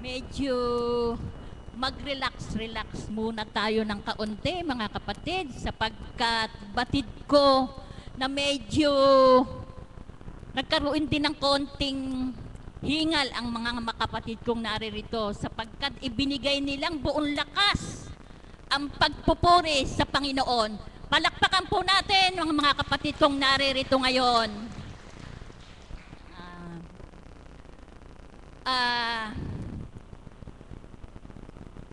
medyo mag-relax muna tayo ng kaunti, mga kapatid, sapagkat batid ko na medyo nagkaroon din ng konting hingal ang mga kapatid kong naririto sapagkat ibinigay nilang buong lakas ang pagpupuri sa Panginoon. Palakpakan po natin ang mga kapatid kong naririto ngayon.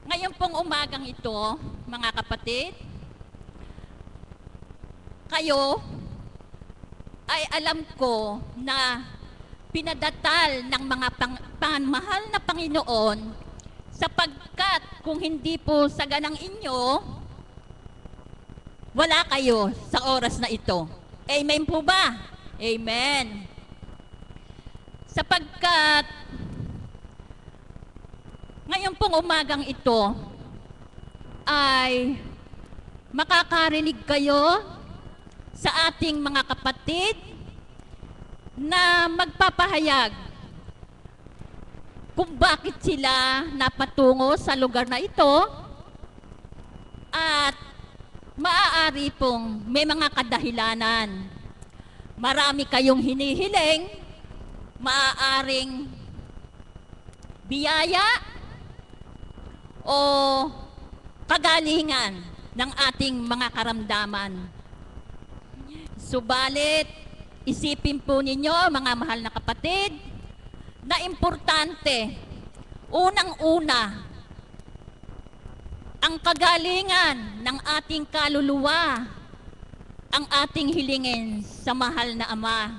Ngayon pong umagang ito, mga kapatid, kayo ay alam ko na pinadatal ng mga mahal na Panginoon sapagkat kung hindi po sa ganang inyo, wala kayo sa oras na ito. Amen po ba? Amen. Sapagkat ngayon pong umagang ito ay makakarinig kayo sa ating mga kapatid na magpapahayag kung bakit sila napatungo sa lugar na ito at maaari pong may mga kadahilanan. Marami kayong hinihiling, maaaring biyaya o kagalingan ng ating mga karamdaman. Subalit, isipin po ninyo, mga mahal na kapatid, na importante, unang-una, ang kagalingan ng ating kaluluwa, ang ating hilingin sa mahal na Ama.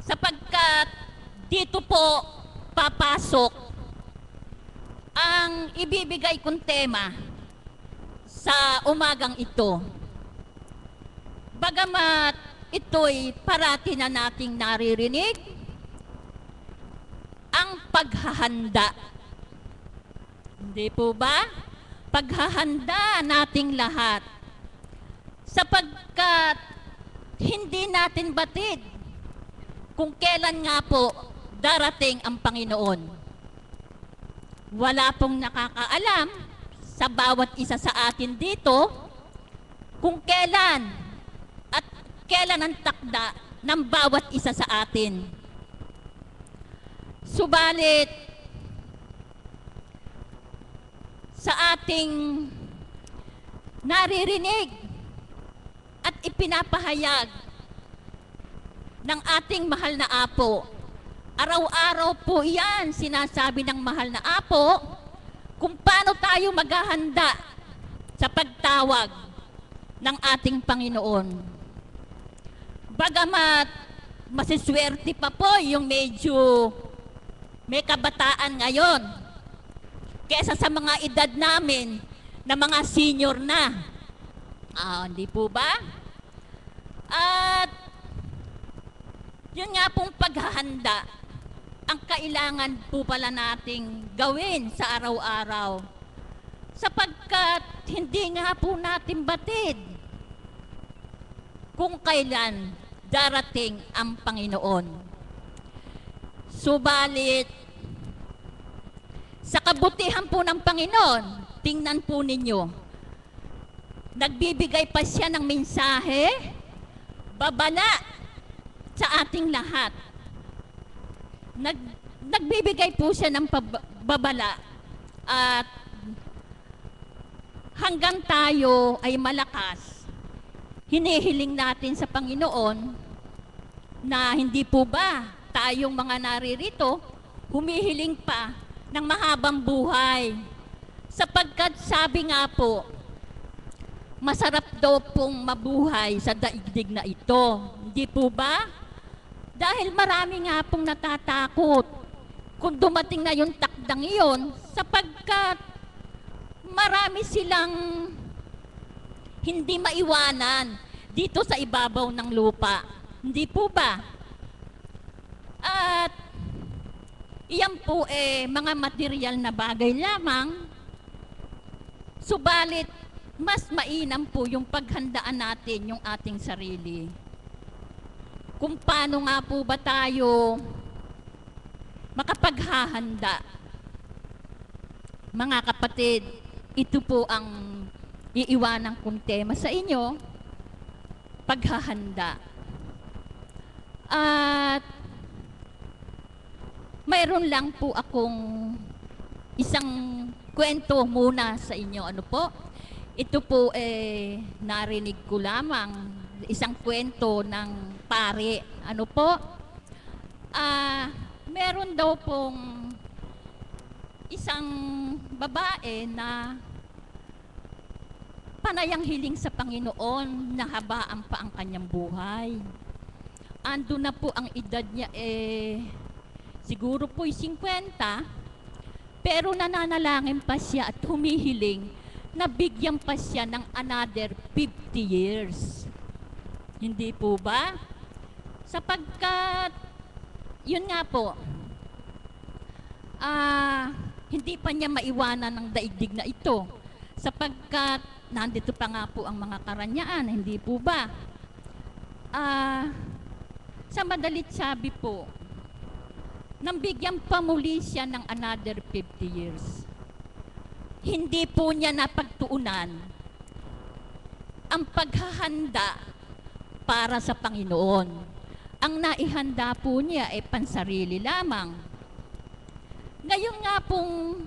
Sapagkat dito po papasok ang ibibigay kong tema sa umagang ito. Bagamat ito'y parati na nating naririnig, ang paghahanda. Hindi po ba? Paghahanda nating lahat. Sapagkat hindi natin batid kung kailan nga po darating ang Panginoon. Wala pong nakakaalam sa bawat isa sa atin dito kung kailan at kailan ang takda ng bawat isa sa atin. Subalit, sa ating naririnig at ipinapahayag ng ating mahal na Apo, araw-araw po yan sinasabi ng mahal na Apo kung paano tayo maghahanda sa pagtawag ng ating Panginoon. Bagamat masiswerte pa po yung medyo may kabataan ngayon kesa sa mga edad namin na mga senior na. Hindi po ba? At yun nga pong paghahanda ang kailangan po pala nating gawin sa araw-araw sapagkat hindi nga po natin batid kung kailan darating ang Panginoon. Subalit, sa kabutihan po ng Panginoon, tingnan po ninyo, nagbibigay pa siya ng mensahe, babala sa ating lahat. Nagbibigay po siya ng babala at hanggang tayo ay malakas, hinihiling natin sa Panginoon na hindi po ba tayong mga naririto humihiling pa ng mahabang buhay sapagkat sabi nga po, masarap daw pong mabuhay sa daigdig na ito. Hindi po ba? Dahil marami nga pong natatakot kung dumating na yung takdang iyon sapagkat marami silang hindi maiwanan dito sa ibabaw ng lupa. Hindi po ba? At iyan po mga material na bagay lamang. Subalit, mas mainam po yung paghandaan natin yung ating sarili. Kung paano nga po ba tayo makapaghahanda. Mga kapatid, ito po ang iiwanan kong tema sa inyo, paghahanda. At mayroon lang po akong isang kwento muna sa inyo. Ano po? Ito po narinig ko lamang, isang kwento ng pare. Ano po? Meron daw pong isang babae na panayang hiling sa Panginoon na habaan pa ang kanyang buhay. Ando na po ang edad niya siguro po'y 50, pero nananalangin pa siya at humihiling na bigyan pa siya ng another 50 years. Hindi po ba? Sapagkat, yun nga po, hindi pa niya maiwanan ng daigdig na ito. Sapagkat, nandito pa nga po ang mga karanyaan, hindi po ba? Sa madalit sabi po, nang bigyan pa muli siya ng another 50 years. Hindi po niya napagtuunan ang paghahanda para sa Panginoon. Ang naihanda po niya ay pansarili lamang. Ngayon nga pong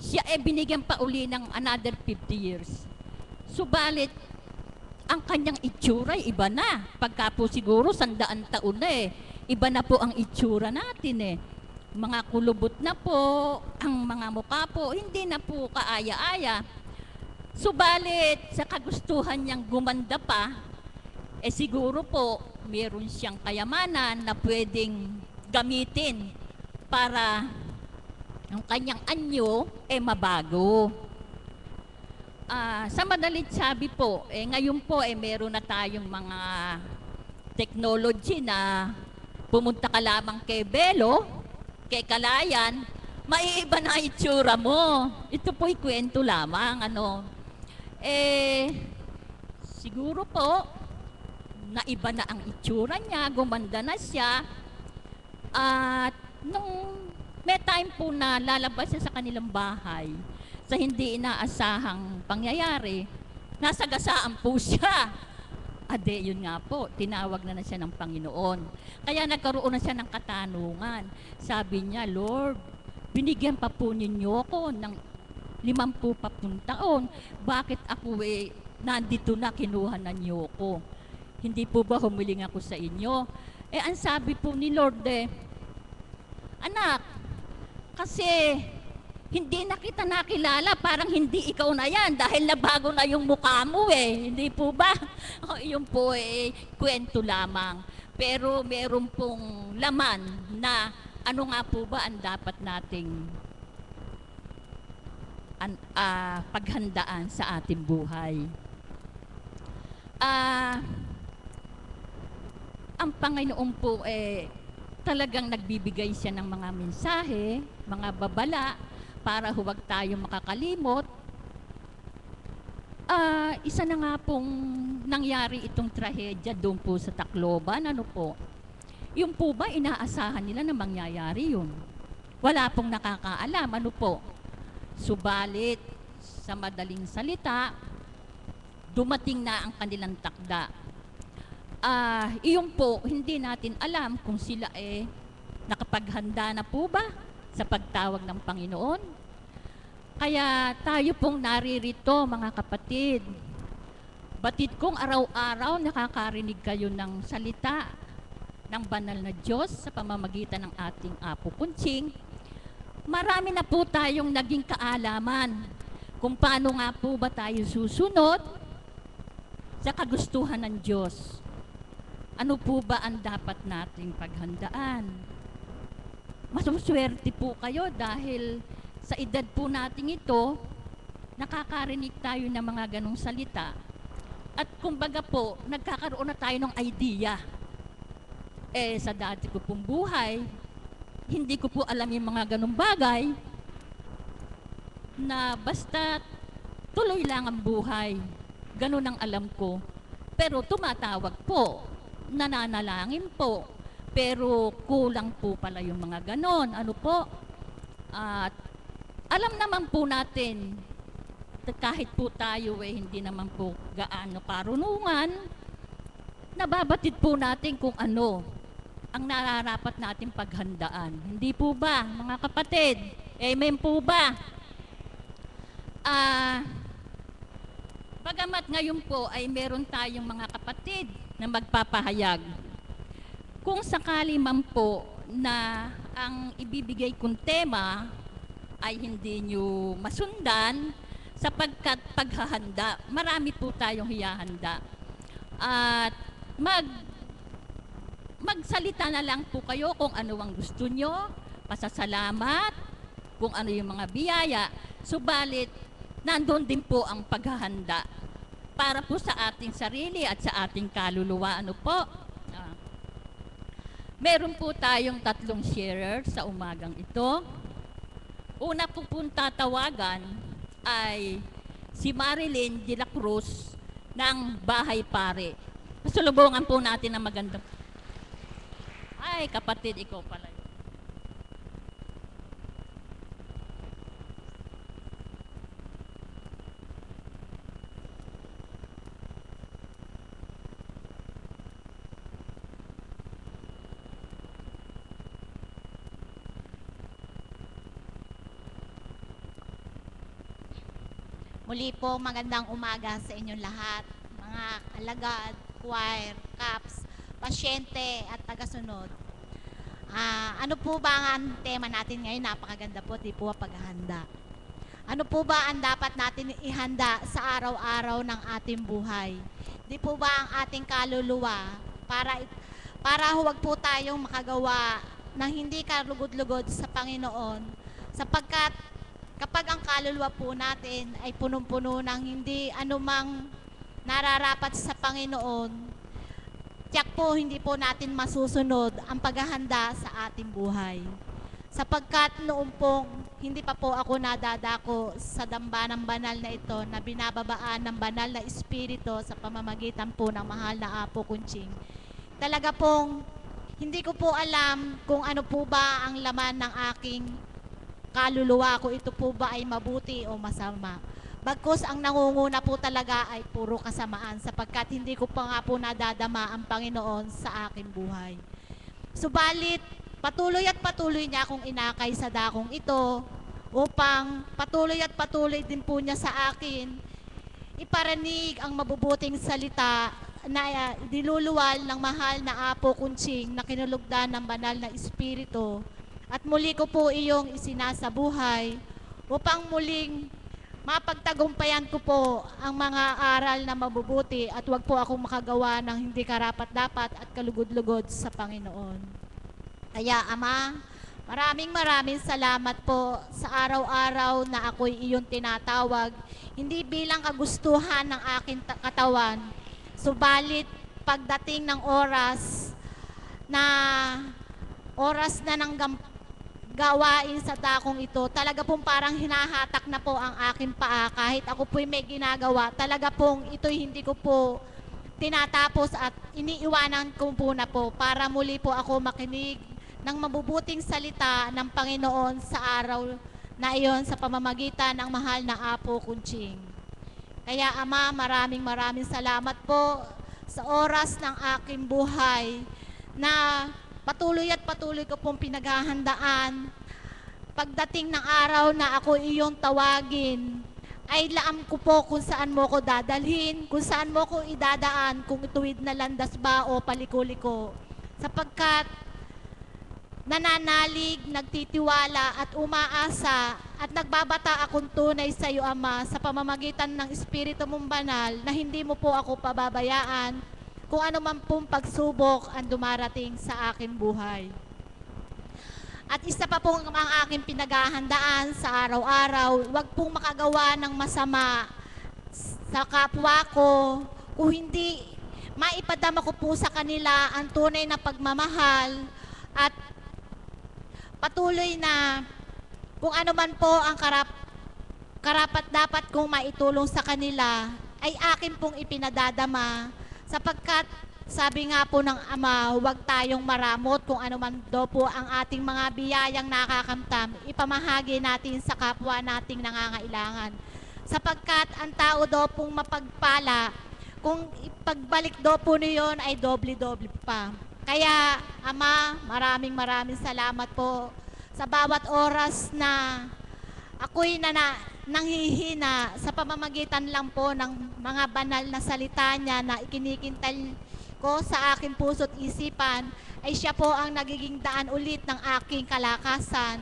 siya binigyan pa uli ng another 50 years. Subalit, ang kanyang itsura iba na. Pagka po siguro 100 taon na iba na po ang itsura natin Mga kulubot na po, ang mga mukha po, hindi na po kaaya-aya. Subalit, sa kagustuhan niyang gumanda pa, siguro po, meron siyang kayamanan na pwedeng gamitin para ang kanyang anyo mabago. Sa madalit sabi po, ngayon po meron na tayong mga technology na pumunta ka lamang kay Belo, kay Kalayan, maiiba na itsura mo. Ito po'y kwento lamang, siguro po, naiba na ang itsura niya, gumanda na siya, at nung may time po na lalabas siya sa kanilang bahay, sa hindi inaasahang pangyayari, nasagasaan po siya. Yun nga po, tinawag na siya ng Panginoon. Kaya nagkaroon na siya ng katanungan. Sabi niya, Lord, binigyan pa po ninyo ako ng 50 pa pong taon. Bakit ako nandito na, kinuha na niyo ko? Hindi po ba humiling ako sa inyo? Ang sabi po ni Lord, anak, kasi hindi na kita nakilala, parang hindi ikaw na yan dahil nabago na yung mukha mo Hindi po ba? Yun po kwento lamang. Pero meron pong laman na ano nga po ba ang dapat nating paghandaan sa ating buhay. Ang Panginoon po talagang nagbibigay siya ng mga mensahe, mga babala, para huwag tayo makakalimot. Isa na nga pong nangyari itong trahedya doon po sa Tacloban, yung po ba inaasahan nila na mangyayari yun? Wala pong nakakaalam, Subalit, sa madaling salita, dumating na ang kanilang takda. Iyon po, hindi natin alam kung sila nakapaghanda na po ba sa pagtawag ng Panginoon. Kaya tayo pong naririto, mga kapatid. Batid kong araw-araw nakakarinig kayo ng salita ng banal na Diyos sa pamamagitan ng ating Apo Kunching. Marami na po tayong naging kaalaman kung paano nga po ba tayo susunod sa kagustuhan ng Diyos. Ano po ba ang dapat nating paghandaan? Masuswerte po kayo dahil sa edad po nating ito, nakakarinig tayo ng mga ganong salita. At kumbaga po, nagkakaroon na tayo ng idea. Sa dati ko pong buhay, hindi ko po alam yung mga ganong bagay na basta tuloy lang ang buhay. Ganon ang alam ko. Pero tumatawag po, nananalangin po, Pero kulang po pala yung mga ganon. Ano po? At alam naman po natin, kahit po tayo hindi naman po gaano karunungan, nababatid po natin kung ano ang nararapat natin paghandaan. Hindi po ba, mga kapatid? Amen po ba? Bagamat ngayon po ay meron tayong mga kapatid na magpapahayag. Kung sakali man po na ang ibibigay kong tema ay hindi nyo masundan, sapagkat paghahanda, marami po tayong hiyahanda. At magsalita na lang po kayo kung ano ang gusto nyo, pasasalamat, kung ano yung mga biyaya. Subalit, nandun din po ang paghahanda para po sa ating sarili at sa ating kaluluwa. Ano po? Meron po tayong 3 sharer sa umagang ito. Una po pong tatawagan ay si Marilyn de la Cruz ng Bahay Pare. Pasulubungan po natin ang magandang... Ay, kapatid, ikaw pala. Muli po, magandang umaga sa inyong lahat, mga alagad, choir, caps, pasyente at tagasunod. Ano po ba ang tema natin ngayon? Napakaganda po, di po paghahanda. Ano po ba ang dapat natin ihanda sa araw-araw ng ating buhay? Di po ba ang ating kaluluwa para huwag po tayong makagawa ng hindi kalugod-lugod sa Panginoon, sapagkat kapag ang kaluluwa po natin ay punong-puno ng hindi anumang nararapat sa Panginoon, tiyak po hindi po natin masusunod ang paghahanda sa ating buhay. Sapagkat noon pong hindi pa po ako nadadako sa dambanang banal na ito na binababaan ng banal na Espiritu sa pamamagitan po ng mahal na Apo Kunching, talaga pong hindi ko po alam kung ano po ba ang laman ng aking kaluluwa ko, ito po ba ay mabuti o masama. Bagkus ang nangunguna po talaga ay puro kasamaan, sapagkat hindi ko pa nga po nadadama ang Panginoon sa aking buhay. Subalit, patuloy niya akong inakay sa dakong ito upang patuloy din po niya sa akin iparanig ang mabubuting salita na diluluwal ng mahal na Apo Kunching na kinulugdan ng banal na Espiritu. At muli ko po iyong isinasabuhay upang muling mapagtagumpayan ko po ang mga aral na mabubuti at wag po akong makagawa ng hindi karapat-dapat at kalugod-lugod sa Panginoon. Kaya Ama, maraming salamat po sa araw-araw na ako'y iyong tinatawag, hindi bilang kagustuhan ng aking katawan, subalit pagdating ng oras na ng gawain sa dakong ito, talaga pong parang hinahatak na po ang aking paa. Kahit ako po'y may ginagawa, talaga pong ito'y hindi ko po tinatapos at iniiwanan ko po na po para muli po ako makinig ng mabubuting salita ng Panginoon sa araw na iyon sa pamamagitan ng mahal na Apo Kunching. Kaya Ama, maraming salamat po sa oras ng aking buhay na patuloy ko pong pinaghahandaan. Pagdating ng araw na ako iyong tawagin, ay laam ko po kung saan mo ko dadalhin, kung saan mo ko idadaan, kung ituwid na landas ba o paliko-liko. Sapagkat nananalig, nagtitiwala at umaasa at nagbabata akong tunay sa iyo, Ama, sa pamamagitan ng Espiritu mong banal na hindi mo po ako pababayaan kung ano man pong pagsubok ang dumarating sa aking buhay. At isa pa pong ang aking pinaghahandaan sa araw-araw, huwag pong makagawa ng masama sa kapwa ko kung hindi maipadama ko po sa kanila ang tunay na pagmamahal at patuloy na kung ano man po ang karapat-dapat kong maitulong sa kanila ay akin pong ipinadadama, sapagkat Sabi nga po ng Ama, huwag tayong maramot kung ano man daw po ang ating mga biyayang nakakamtam, ipamahagi natin sa kapwa nating nangangailangan. Sapagkat ang tao daw pong mapagpala, kung ipagbalik daw po niyon ay doble-doble pa. Kaya, Ama, maraming salamat po sa bawat oras na ako'y nanghihina sa pamamagitan lang po ng mga banal na salita niya na ikinikintal ko sa aking puso't isipan, ay siya po ang nagiging daan ulit ng aking kalakasan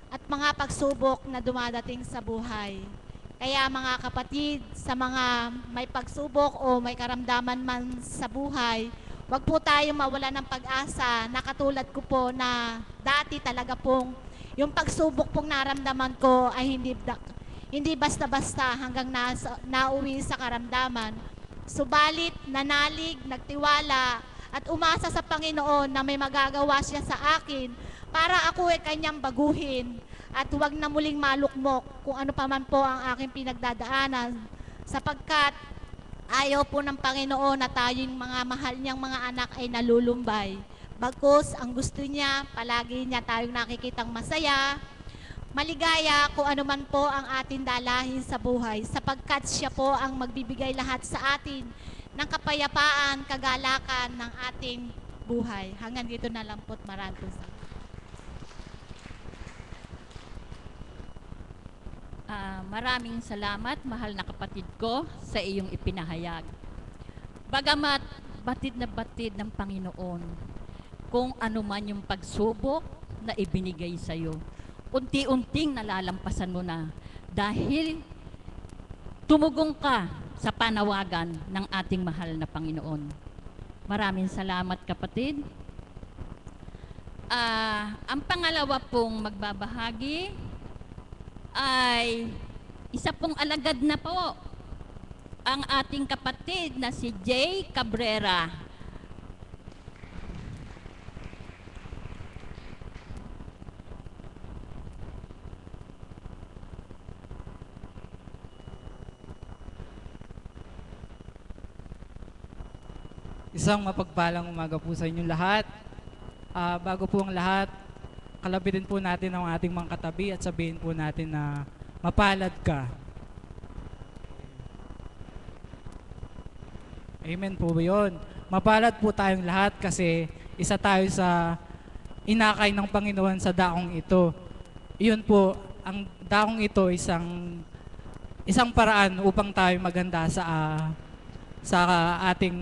at mga pagsubok na dumadating sa buhay. Kaya mga kapatid, sa mga may pagsubok o may karamdaman man sa buhay, wag po tayong mawala ng pag-asa na katulad ko po na dati talaga pong yung pagsubok pong naramdaman ko ay hindi basta-basta hanggang nauwi sa karamdaman. Subalit, nanalig, nagtiwala, at umasa sa Panginoon na may magagawa siya sa akin para ako ay kanyang baguhin at huwag na muling malukmok kung ano pa man po ang aking pinagdadaanan sapagkat ayaw po ng Panginoon na tayong mga mahal niyang mga anak ay nalulumbay. Bagkus, ang gusto niya, palagi niya tayong nakikitang masaya, maligaya kung ano man po ang ating dalahin sa buhay sapagkat siya po ang magbibigay lahat sa atin ng kapayapaan, kagalakan ng ating buhay. Hanggang dito na lang po't maraming salamat. Maraming salamat, mahal na kapatid ko, sa iyong ipinahayag. Bagamat batid na batid ng Panginoon, kung ano man yung pagsubok na ibinigay sa iyo, unti-unting nalalampasan mo na dahil tumugong ka sa panawagan ng ating mahal na Panginoon. Maraming salamat, kapatid. Ang pangalawa pong magbabahagi ay isa pong alagad na po, ang ating kapatid na si Jay Cabrera. Isang mapagpalang umaga po sa inyong lahat. Bago po ang lahat, kalabitin po natin ang ating mga katabi at sabihin po natin na mapalad ka. Amen po ba yun? Mapalad po tayong lahat kasi isa tayo sa inakay ng Panginoon sa daong ito. Iyon po, ang daong ito isang paraan upang tayo maganda sa ating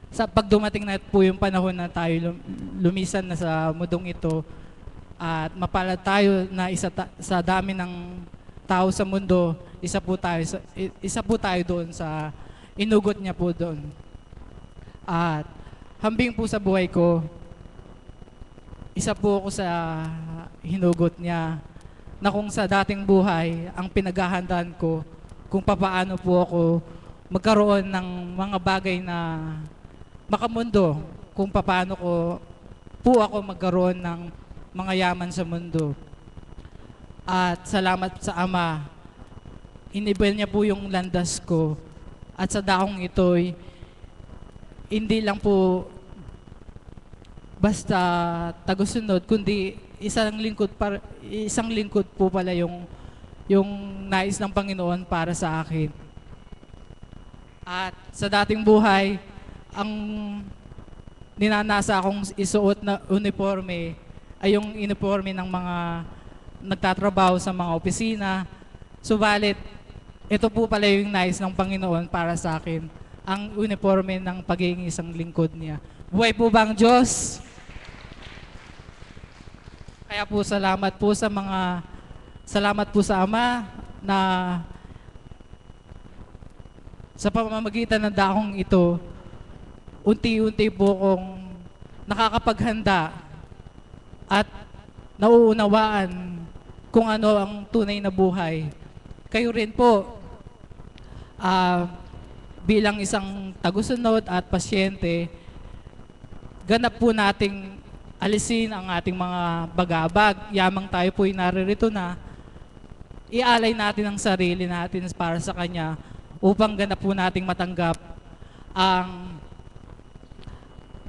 sa pagdumating na po yung panahon na tayo lumisan na sa mundong ito at mapalad tayo na sa dami ng tao sa mundo, isa po tayo doon sa inugot niya po doon. At hambing po sa buhay ko, isa po ako sa hinugot niya na kung sa dating buhay ang pinaghahandaan ko kung papaano po ako magkaroon ng mga bagay na makamundo, kung paano po ako magkaroon ng mga yaman sa mundo. At salamat sa Ama, inibel niya po yung landas ko at sa daong ito'y hindi lang po basta tagusunod, kundi isang lingkod po pala yung nais ng Panginoon para sa akin. At sa dating buhay, ang ninanasa akong isuot na uniforme ay yung uniforme ng mga nagtatrabaho sa mga opisina. Subalit, ito po pala yung nais ng Panginoon para sa akin, ang uniforme ng pagiging isang lingkod niya. Buhay po bang Diyos? Kaya po salamat po sa Ama na sa pamamagitan ng daong ito, unti-unti po kong nakakapaghanda at nauunawaan kung ano ang tunay na buhay. Kayo rin po, bilang isang tagusunod at pasyente, ganap po nating alisin ang ating mga bagabag. Yamang tayo po'y naririto na, ialay natin ang sarili natin para sa Kanya upang ganap po nating matanggap ang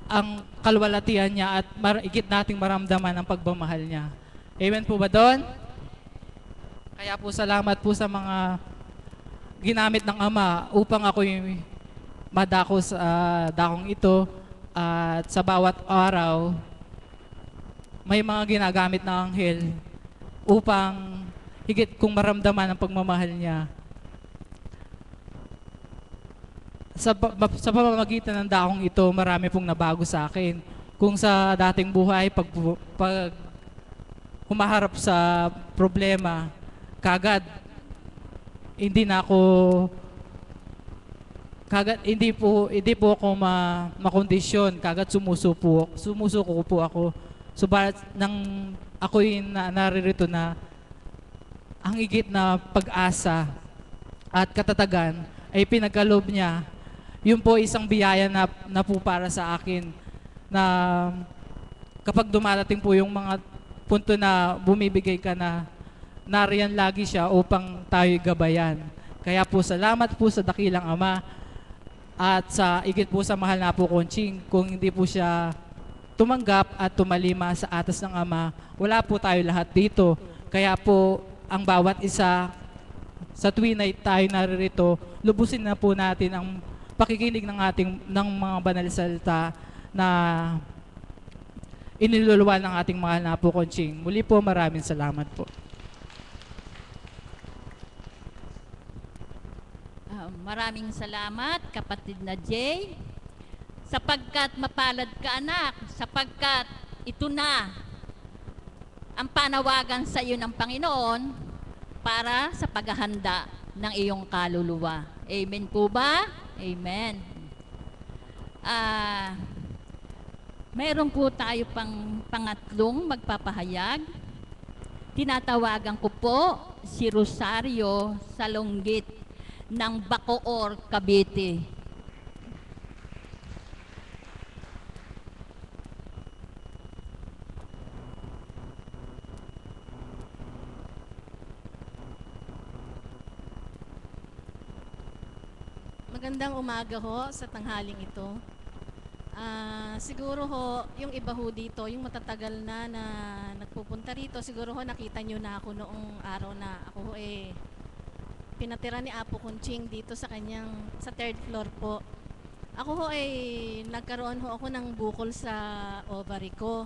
ang kalwalatian niya at igit nating maramdaman ang pagmamahal niya. Amen po ba doon? Kaya po salamat po sa mga ginamit ng Ama upang ako'y madako sa dakong ito, at sa bawat araw may mga ginagamit ng anghel upang higit kong maramdaman ang pagmamahal niya. Sa pamamagitan ng dakong ito, marami pong nabago sa akin. Kung sa dating buhay, pag humaharap sa problema, kagad hindi po ako makondisyon, kagad sumusuko po ako. Subalit nang ako'y naririto na ang higit na pag-asa at katatagan ay pinagkaloob niya. Yun po isang biyaya na po para sa akin, na kapag dumarating po yung mga punto na bumibigay ka na, nariyan lagi siya upang tayo'y gabayan. Kaya po salamat po sa dakilang Ama at sa igit po sa mahal na po Conching. Kung hindi po siya tumanggap at tumalima sa atas ng Ama, wala po tayo lahat dito. Kaya po ang bawat isa sa tuwing na tayo naririto, lubusin na po natin ang pakikinig ng mga banal na salita na iniluluwan ng ating mahal na po Conching. Muli po, maraming salamat po. Maraming salamat, kapatid na Jay, sapagkat mapalad ka, anak, sapagkat ito na ang panawagan sa iyo ng Panginoon para sa paghahanda ng iyong kaluluwa. Amen po ba? Amen. Mayroon po tayo pang pangatlong magpapahayag. Tinatawagan ko po si Rosario Salonggit ng Bacoor, Cavite. Magandang umaga ho sa tanghaling ito. Siguro ho, yung iba ho dito, yung matatagal na nagpupunta rito, siguro ho nakita nyo na ako noong araw na ako ho pinatira ni Apo Conching dito sa third floor po. Ako ho nagkaroon ho ako ng bukol sa ovary ko.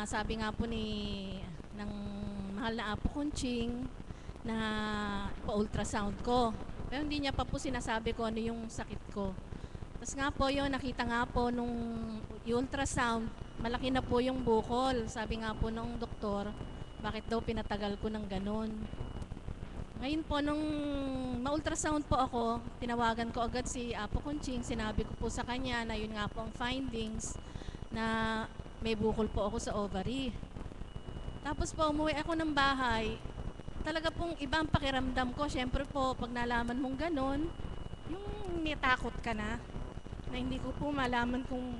Sabi nga po ng mahal na Apo Conching na pa-ultrasound ko. Pero hindi niya pa po sinasabi ko ano yung sakit ko. Tapos nga po yun, nakita nga po nung ultrasound, malaki na po yung bukol. Sabi nga po nung doktor, bakit daw pinatagal ko ng ganun. Ngayon po, nung ma-ultrasound po ako, tinawagan ko agad si Apo Conching, sinabi ko po sa kanya na yun nga po ang findings, na may bukol po ako sa ovary. Tapos po, umuwi ako ng bahay, talaga pong iba ang pakiramdam ko. Siyempre po, pag nalaman mong ganun, yung nitakot ka na hindi ko po malaman kung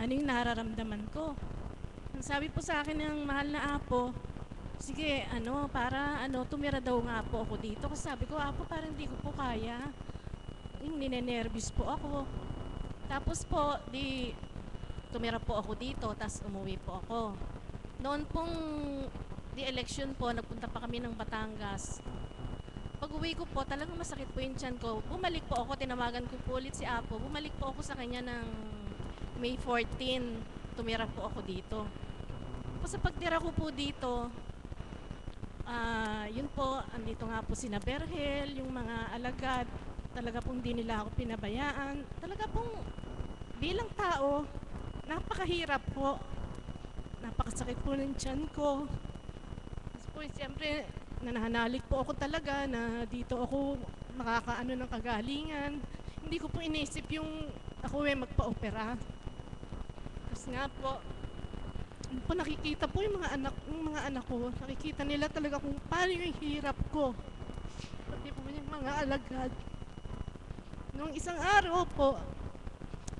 ano yung nararamdaman ko. Sabi po sa akin ng mahal na Apo, sige, tumira daw nga po ako dito. Kasi sabi ko, Apo, parang hindi ko po kaya. Yung ninenervous po ako. Tapos po, tumira po ako dito, tapos umuwi po ako. Noon pong election po, nagpunta pa kami ng Batangas. Pag uwi ko po, talagang masakit po yung tiyan ko. Bumalik po ako, tinawagan ko po ulit si Apo. Bumalik po ako sa kanya ng May 14. Tumira po ako dito. Tapos sa pagtira ko po dito, yun po, andito nga po sina Berhel, yung mga alagad. Talaga pong di nila ako pinabayaan. Talaga pong bilang tao, napakahirap po. Napakasakit po ng tiyan ko. Tapos po, siyempre, nananalig po ako talaga na dito ako makakaano ng kagalingan. Hindi ko po iniisip yung ako magpa-opera. Tapos nga po, nakikita po yung mga anak ko, nakikita nila talaga kung paano yung hirap ko. Pati po yung mga alagad. Noong isang araw po,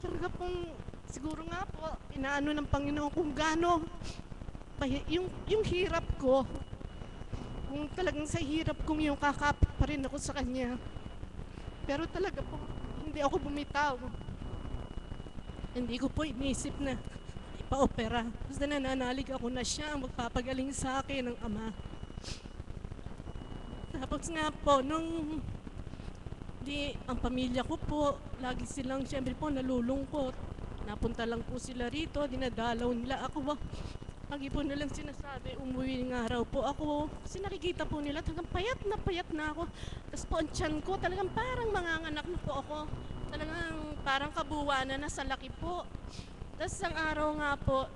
talaga pong siguro nga po, inaano ng Panginoon kung gaano yung hirap ko. Kung talagang sa hirap kong yung kakapit pa rin ako sa kanya. Pero talaga po, hindi ako bumitaw. Hindi ko po inisip na ipa-opera. Basta nananalig ako na siya ang magpapagaling sa akin ng ama. Tapos nga po, ang pamilya ko po, lagi silang siyempre po nalulungkot. Napunta lang po sila rito, dinadalaw nila ako. Lagi po nilang sinasabi, umuwi nga raw po ako. Kasi nakikita po nila, talagang payat na ako. Tapos po ang tiyan ko, talagang parang manganganak na po ako. Talagang parang kabuuan na nasa laki po. Tapos isang araw nga po,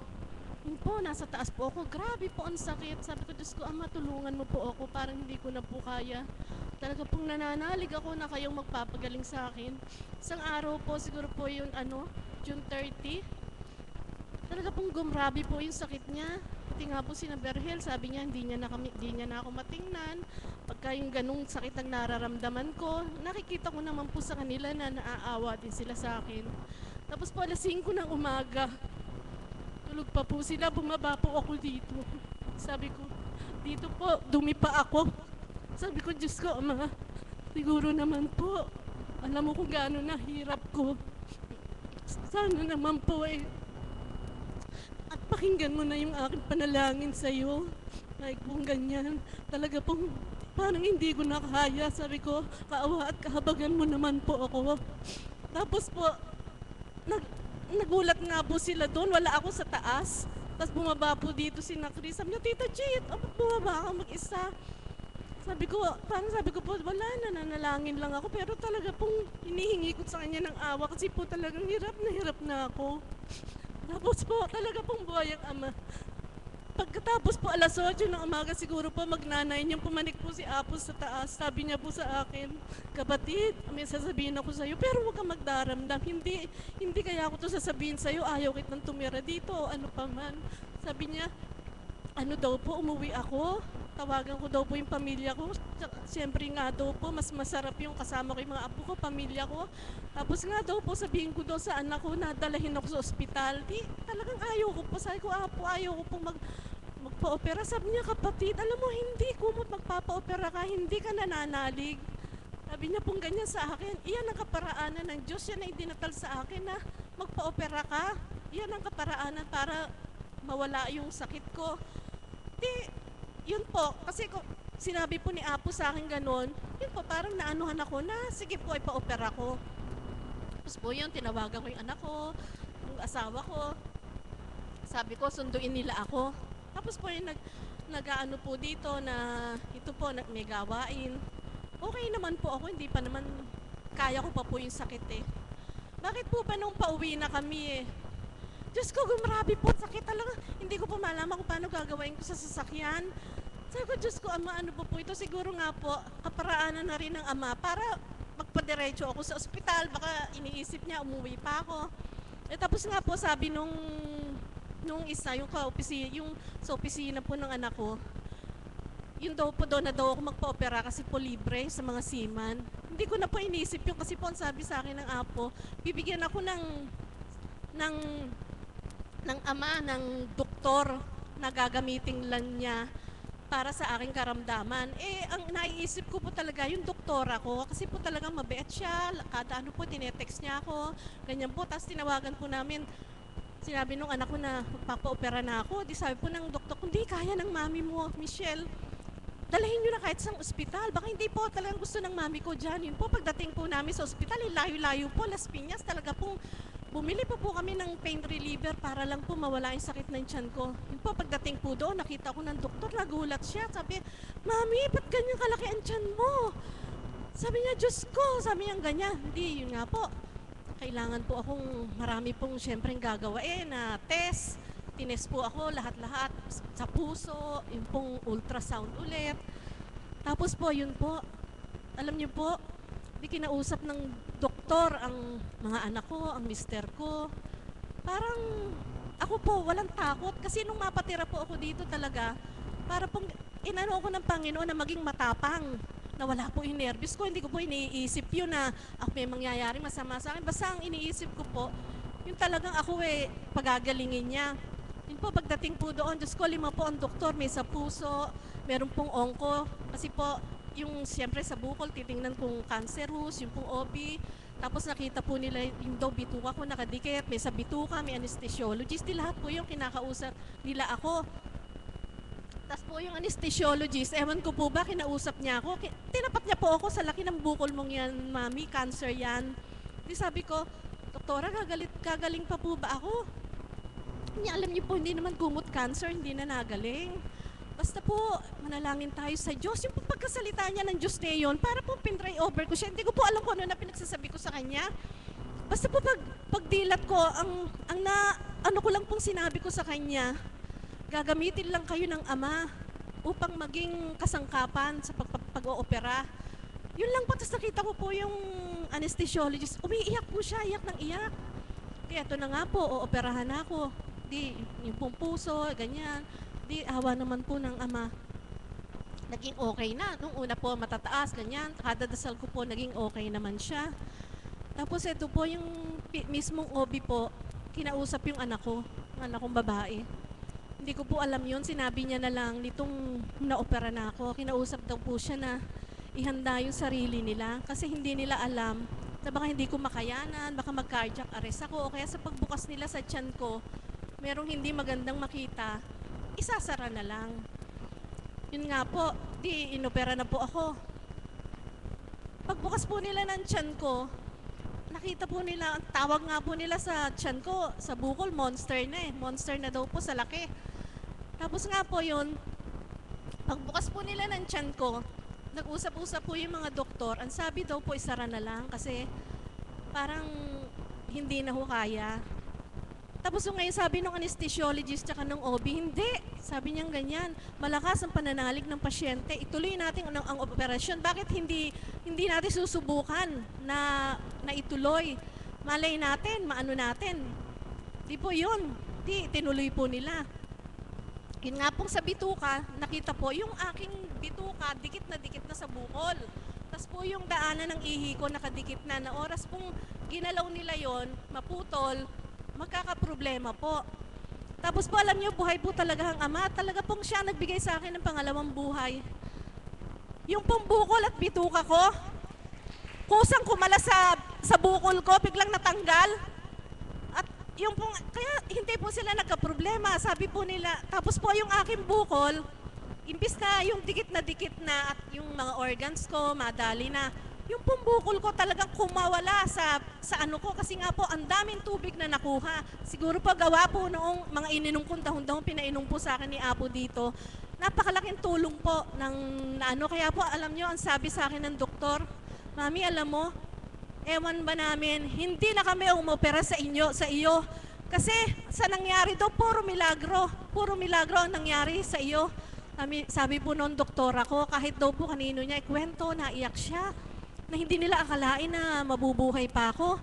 yun po, nasa taas po ako. Grabe po ang sakit. Sabi ko, Diyos ko, Ama, tulungan mo po ako. Parang hindi ko na po kaya. Talaga pong nananalig ako na kayong magpapagaling sa akin. Isang araw po, siguro po yung June 30. Talaga pong gumrabi po yung sakit niya. Pati nga po si Berhel, sabi niya hindi niya na ako matingnan. Pagka yung ganung sakit ang nararamdaman ko, nakikita ko naman po sa kanila na naaawa din sila sa akin. Tapos po alas 5 ng umaga, tulog pa po sila, bumaba po ako dito. Sabi ko, dito po, dumi pa ako. Sabi ko, Diyos ko, Ama, siguro naman po, alam mo kung gaano nahirap ko. Sana naman po at pakinggan mo na yung aking panalangin sa iyo. Like kung ganyan, talaga pong parang hindi ko na kaya. Sabi ko, kaawa at kahabagan mo naman po ako. Tapos po, nagulat nga po sila doon, wala ako sa taas. Tapos bumaba po dito si Chris. Sabi niya, Tita Chit, bumaba ka mag-isa. Sabi ko po, wala na, nanalangin lang ako. Pero talaga pong hinihingi ko sa kanya ng awa kasi po talagang hirap na ako. Tapos po, talaga pong buhay ang Ama. Pagkatapos po alas 8 ng umaga siguro po magnanay niyang pumanik po si Apos sa taas. Sabi niya po sa akin, kapatid, may sasabihin ako sa iyo, pero huwag kang magdaramdam. Hindi kaya ako to sasabihin sa iyo, ayaw kitang tumira dito, ano pa man. Sabi niya, ano daw po, umuwi ako. Tawagan ko daw po yung pamilya ko. Siyempre nga daw po, mas masarap yung kasama ko yung mga apo ko, pamilya ko. Tapos nga daw po, sabihin ko daw sa anak ko na dalahin ako sa ospital. Talagang ayaw ko po. Sabi ko, apo, ayaw ko po magpa-opera. Sabi niya, kapatid, alam mo, hindi ko magpapa-opera ka, hindi ka nananalig. Sabi niya pong ganyan sa akin, iyan ang kaparaanan ng Diyos, yan ang idinatal sa akin na magpa-opera ka. Iyan ang kaparaanan para mawala yung sakit ko. Yun po, kasi sinabi po ni Apo sa akin ganun, yun po, parang naanuhan ako na, sige po, ipa-opera ko. Tapos po yun, tinawagan ko yung anak ko, yung asawa ko. Sabi ko, sunduin nila ako. Tapos po yung nag-ano po dito na, ito po, may gawain. Okay naman po ako, hindi pa naman, kaya ko pa po yung sakit eh. Bakit po ba nung pauwi na kami eh? Diyos ko, gumrabi po, sakit talaga. Hindi ko po malaman kung paano gagawin ko sa sasakyan. Sabi ko, Diyos ko, Ama, ano po ito? Siguro nga po, kaparaanan na rin ng Ama para magpadiretso ako sa ospital. Baka iniisip niya, umuwi pa ako. Tapos nga po, sabi nung isa, yung sa opisina po ng anak ko, yun daw po doon na daw ako magpa-opera kasi po libre sa mga seaman. Hindi ko na po iniisip yun kasi po ang sabi sa akin ng Apo, bibigyan ako ng ama, ng doktor na gagamitin lang niya para sa aking karamdaman. Ang naiisip ko po talaga yung doktora ko kasi po talagang mabait siya. Kada ano po, tinetext niya ako. Ganyan po. Tapos tinawagan po namin. Sinabi nung anak ko na magpapa-opera na ako. Di sabi po ng doktor, kundi kaya ng mami mo, Michelle. Dalahin nyo na kahit sa ospital. Baka hindi po talagang gusto ng mami ko dyan. Yun po, pagdating po namin sa ospital, layo-layo po, Las Piñas, talaga pong bumili pa po kami ng pain reliever para lang po mawala yung sakit ng tiyan ko. Yun po, pagdating po doon, nakita ko ng doktor, nagulat siya. Sabi, Mami, ba't ganyan kalaki ang tiyan mo? Sabi niya, Diyos ko, sabi niya ganyan. Hindi, yun nga po. Kailangan po akong marami pong syempre gagawin na test. Tinest po ako lahat-lahat sa puso, yung pong ultrasound ulit. Tapos po, yun po, alam niyo po, di kinausap ng doktor ang mga anak ko, ang mister ko. Parang ako po, walang takot. Kasi nung mapatira po ako dito talaga, para pong inano ako ng Panginoon na maging matapang. Na wala po yung nervous ko. Hindi ko po iniisip yun na may mangyayari masama sa akin. Basta ang iniisip ko po, yung talagang ako pagagalingin niya. Yun po, pagdating po doon, Diyos ko, 5 po ang doktor. May sa puso, meron pong onko. Kasi po, yung siyempre sa bukol, titingnan kung cancerous, yung pong OB. Tapos nakita po nila yung daw bituka ko nakadikit, may sa bituka, may anesthesiologist. Di lahat po yung kinakausap nila ako. Tapos po yung anesthesiologist, ewan ko po ba, kinausap niya ako. Tinapat niya po ako sa laki ng bukol mong yan, mami, cancer yan. Di sabi ko, doktora, gagaling pa po ba ako? Niya, alam niyo po, hindi naman kumot cancer, hindi na nagaling. Basta po, manalangin tayo sa Diyos. Yung pagkasalita niya ng Diyos na yun, para po pin-try over ko siya. Hindi ko po alam kung ano na pinagsasabi ko sa kanya. Basta po pagdilat ko, ano ko lang pong sinabi ko sa kanya, gagamitin lang kayo ng Ama upang maging kasangkapan sa pag-oopera. Yun lang po, tapos nakita ko po yung anesthesiologist, umiiyak po siya, iyak ng iyak. Di, eto na nga po, ooperahan ako. Di, yung pong puso, ganyan. Di, awa naman po ng Ama. Naging okay na. Nung una po, matataas, ganyan. Kada dasal ko po, naging okay naman siya. Tapos ito po, yung mismong OB po, kinausap yung anak ko, ang anak kong babae. Hindi ko po alam yun. Sinabi niya na lang, nitong naopera na ako, kinausap daw po siya na ihanda yung sarili nila. Kasi hindi nila alam na baka hindi ko makayanan, baka mag-cardiac arrest ako. O kaya sa pagbukas nila sa tiyan ko, merong hindi magandang makita, isasara na lang. Yun nga po, di inopera na po ako. Pagbukas po nila ng tiyan ko, nakita po nila, ang tawag nga po nila sa tiyan ko, sa bukol, monster na eh. Monster na daw po sa laki. Tapos nga po yun, pagbukas po nila ng tiyan ko, nag-usap-usap po yung mga doktor. Ang sabi daw po, isara na lang kasi parang hindi na ho kaya. Tapos ngayon sabi ng anesthesiologist tsaka ng OB, hindi. Sabi niyang ganyan, malakas ang pananalig ng pasyente. Ituloy natin ang operasyon. Bakit hindi natin susubukan na ituloy? Malay natin, maano natin. Di po yun. Di, tinuloy po nila. Yun nga pong sa bituka, nakita po, yung aking bituka, dikit na sa bukol. Tapos po yung daanan ng ihi ko, nakadikit na oras pong ginalaw nila yon, maputol, magkakaproblema po. Tapos po alam niyo, buhay po talaga ang Ama. Talaga pong siya nagbigay sa akin ng pangalawang buhay. Yung pong bukol at bituka ko, kusang kumala sa bukol ko, biglang natanggal. At yung pong, kaya hindi po sila nagka-problema. Sabi po nila, tapos po yung aking bukol, imbis na yung dikit na at yung mga organs ko, madali na, yung pumbukol ko talagang kumawala sa ano ko kasi nga po ang daming tubig na nakuha. Siguro pa gawa po noong mga ininom kong dahon-dahon pinainom po sa akin ni Apo dito. Napakalaking tulong po ng ano. Kaya po alam nyo, ang sabi sa akin ng doktor, Mami, alam mo, ewan ba namin, hindi na kami umopera sa iyo. Kasi sa nangyari daw, puro milagro ang nangyari sa iyo. Sabi po noong doktora ko, kahit daw po kanino niya ikwento, naiyak siya na hindi nila akalain na mabubuhay pa ako.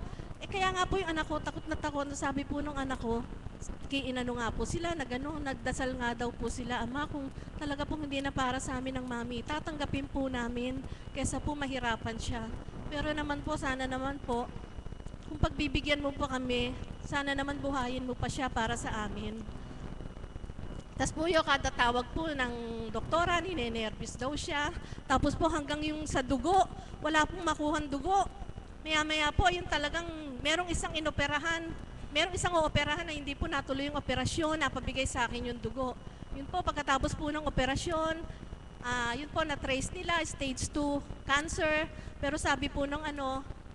Kaya nga po yung anak ko, takot na takot. Sabi po nung anak ko, inano nga po sila, nagdasal nga daw po sila, Ama, kung talaga pong hindi na para sa amin ng Mami, tatanggapin po namin, kesa po mahirapan siya. Pero naman po, sana naman po, kung pagbibigyan mo po kami, sana naman buhayin mo pa siya para sa amin. Tapos po yung kada tawag po ng doktora, ninenervous daw siya. Tapos po hanggang yung sa dugo, wala pong makuhang dugo. Maya-maya po, yung talagang merong isang inoperahan, merong isang ooperahan na hindi po natuloy yung operasyon, napabigay sa akin yung dugo. Yun po, pagkatapos po ng operasyon, yun po, na-trace nila, stage 2 cancer. Pero sabi po nung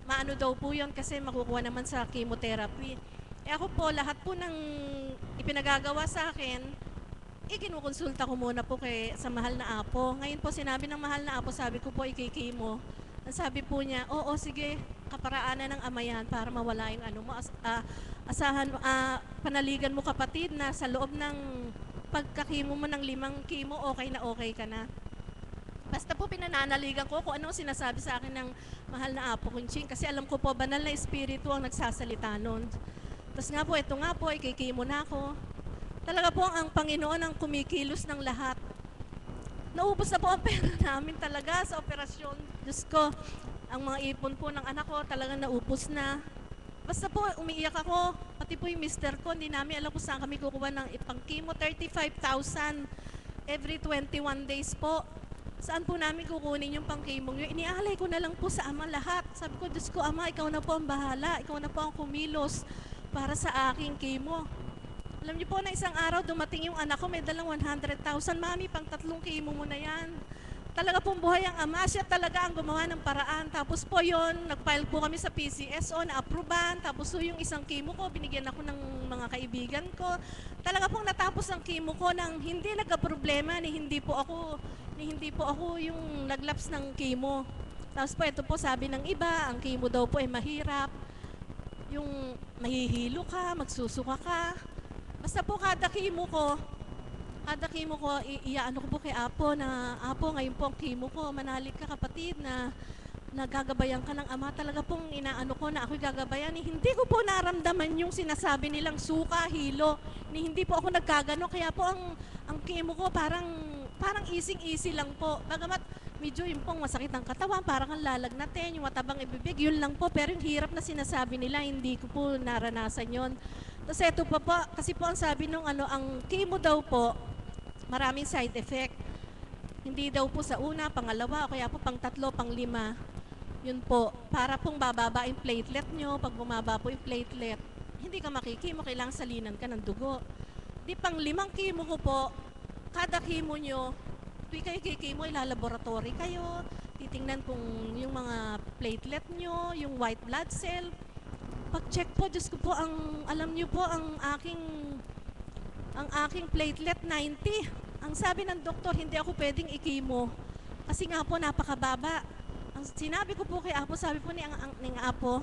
maano daw po yun kasi makukuha naman sa chemotherapy. Ako po, lahat po ng ipinagagawa sa akin, kinukonsulta ko muna po sa mahal na Apo. Ngayon po sinabi ng mahal na Apo, sabi ko po ikikimo. Ang sabi po niya, oo sige, kaparaanan ng Ama yan para mawala yung ano mo. Panaligan mo kapatid na sa loob ng pagkakimo mo ng 5 chemo, okay na okay ka na. Basta po pinananaligan ko kung anong sinasabi sa akin ng mahal na Apo Kunching kasi alam ko po banal na espiritu ang nagsasalita nun. Tapos nga po, ito nga po, ikikimo na ako. Talaga po ang Panginoon ang kumikilos ng lahat. Naubos na po ang pera namin talaga sa operasyon. Diyos ko, ang mga ipon po ng anak ko talagang naubos na. Basta po, umiiyak ako. Pati po yung mister ko, hindi namin alam kung saan kami kukuha ng ipang chemo. 35,000 every 21 days po. saan po namin kukunin yung pang-chemo nyo? Inialay ko na lang po sa Ama lahat. Sabi ko, Diyos ko, Ama, ikaw na po ang bahala. Ikaw na po ang kumilos para sa aking chemo. Alam niyo po na isang araw dumating yung anak ko, may dalang 100,000. Mami, pang 3 chemo mo na yan. Talaga pong buhay ang Ama, siya talaga ang gumawa ng paraan. Tapos po yon, nag-file po kami sa PCSO, na-approvean. Tapos po yung isang chemo ko, binigyan ako ng mga kaibigan ko. Talaga pong natapos ang chemo ko nang hindi nagka-problema, ni hindi po ako yung naglaps ng chemo. Tapos po ito po sabi ng iba, ang chemo daw po ay mahirap. Yung mahihilo ka, magsusuka ka. Basta po kada chemo ko, iaano ko po kay Apo na, Apo, ngayon po ang chemo ko, manalig ka kapatid na nagagabayan ka ng Ama. Talaga pong inaano ko na ako'y gagabayan. Hindi ko po naramdaman yung sinasabi nilang suka, hilo. Hindi po ako nagkagano. Kaya po ang chemo ko parang easy lang po. Bagamat medyo yung pong masakit ang katawan, parang ang lalagnatin, yung matabang ibibig, yun lang po. Pero yung hirap na sinasabi nila, hindi ko po naranasan yon. Tapos eto pa po, kasi po ang sabi nung ang chemo daw po, maraming side effect. Hindi daw po sa una, pangalawa, o kaya po pang 3, pang 5. Yun po, para pong bababa yung platelet nyo. Pag bumaba po yung platelet, hindi ka makikimo, kailangan salinan ka ng dugo. Di pang 5 chemo ko po, kada chemo nyo, tuwi kayo kikimo, ilalaboratory kayo, titingnan kung yung mga platelet nyo, yung white blood cell. Pag-check po, Diyos ko po, alam nyo po, ang aking platelet 90. Ang sabi ng doktor, hindi ako pwedeng ikimo. Kasi nga po, napakababa. Ang sinabi ko po kay Apo, sabi po ni Apo,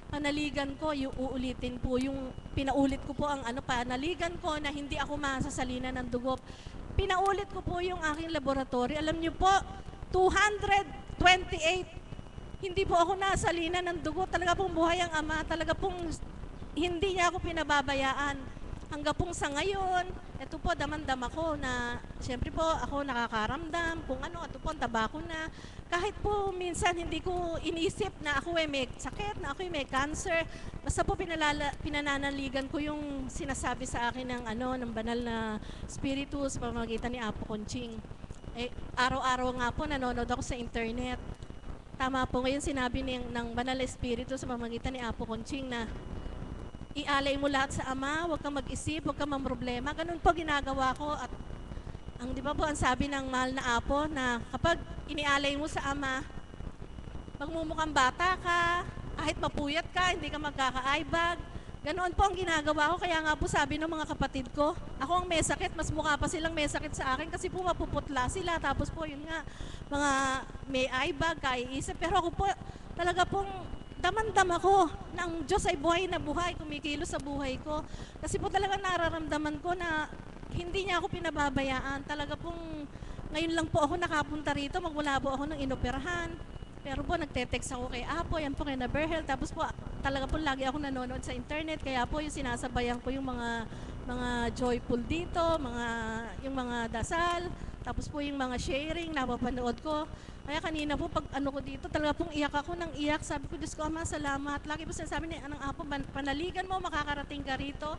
panaligan ko, yung uulitin po, yung pinaulit ko po ang panaligan ko na hindi ako masasalinan ng dugo. Pinaulit ko po yung aking laboratory. Alam niyo po, 228. Hindi po ako nasalinan ng dugo. Talaga pong buhay ang Ama. Talaga pong hindi niya ako pinababayaan. Hanggang pong sa ngayon, ito po, damandam ako na, siyempre po, ako nakakaramdam, kung ito po, tabako na. Kahit po, minsan, hindi ko inisip na ako may sakit, na ako may cancer. Basta po, pinananaligan ko yung sinasabi sa akin ng banal na spiritu sa pamamagitan ni Apo Conching. Araw-araw nga po, nanonood ako sa internet. Tama po, ngayon sinabi ng banal na spiritu sa pamamagitan ni Apo Conching na ialay mo lahat sa Ama, huwag kang mag-isip, huwag kang mamroblema. Ganun po ginagawa ko. At di ba po ang sabi ng mahal na Apo na kapag inialay mo sa Ama, magmumukhang bata ka, kahit mapuyat ka, hindi ka magkaka-eyebag. Ganoon po ang ginagawa ko. Kaya nga po sabi ng mga kapatid ko, ako ang may sakit, mas mukha pa silang may sakit sa akin kasi po mapuputla sila. Tapos po yun nga, mga may eyebag, kaiisip. Pero ako po, talaga pong damandam ako na ang Diyos ay buhay na buhay, kumikilos sa buhay ko. Kasi po talaga nararamdaman ko na hindi niya ako pinababayaan. Talaga pong ngayon lang po ako nakapunta rito, magmula po ako ng inoperahan. Pero po nagte-text ako kay Apo, yan po kay Naberhel. Tapos po talaga po lagi ako nanonood sa internet. Kaya po yung sinasabayan ko yung mga joyful dito, yung mga dasal. Tapos po yung mga sharing, napapanood ko. Kaya kanina po pag ko dito, talaga pong iyak ako ng iyak. Sabi ko, Diyos ko, Ama, salamat. Lagi po sinasabi ni Apo, panaligan mo, makakarating ka rito.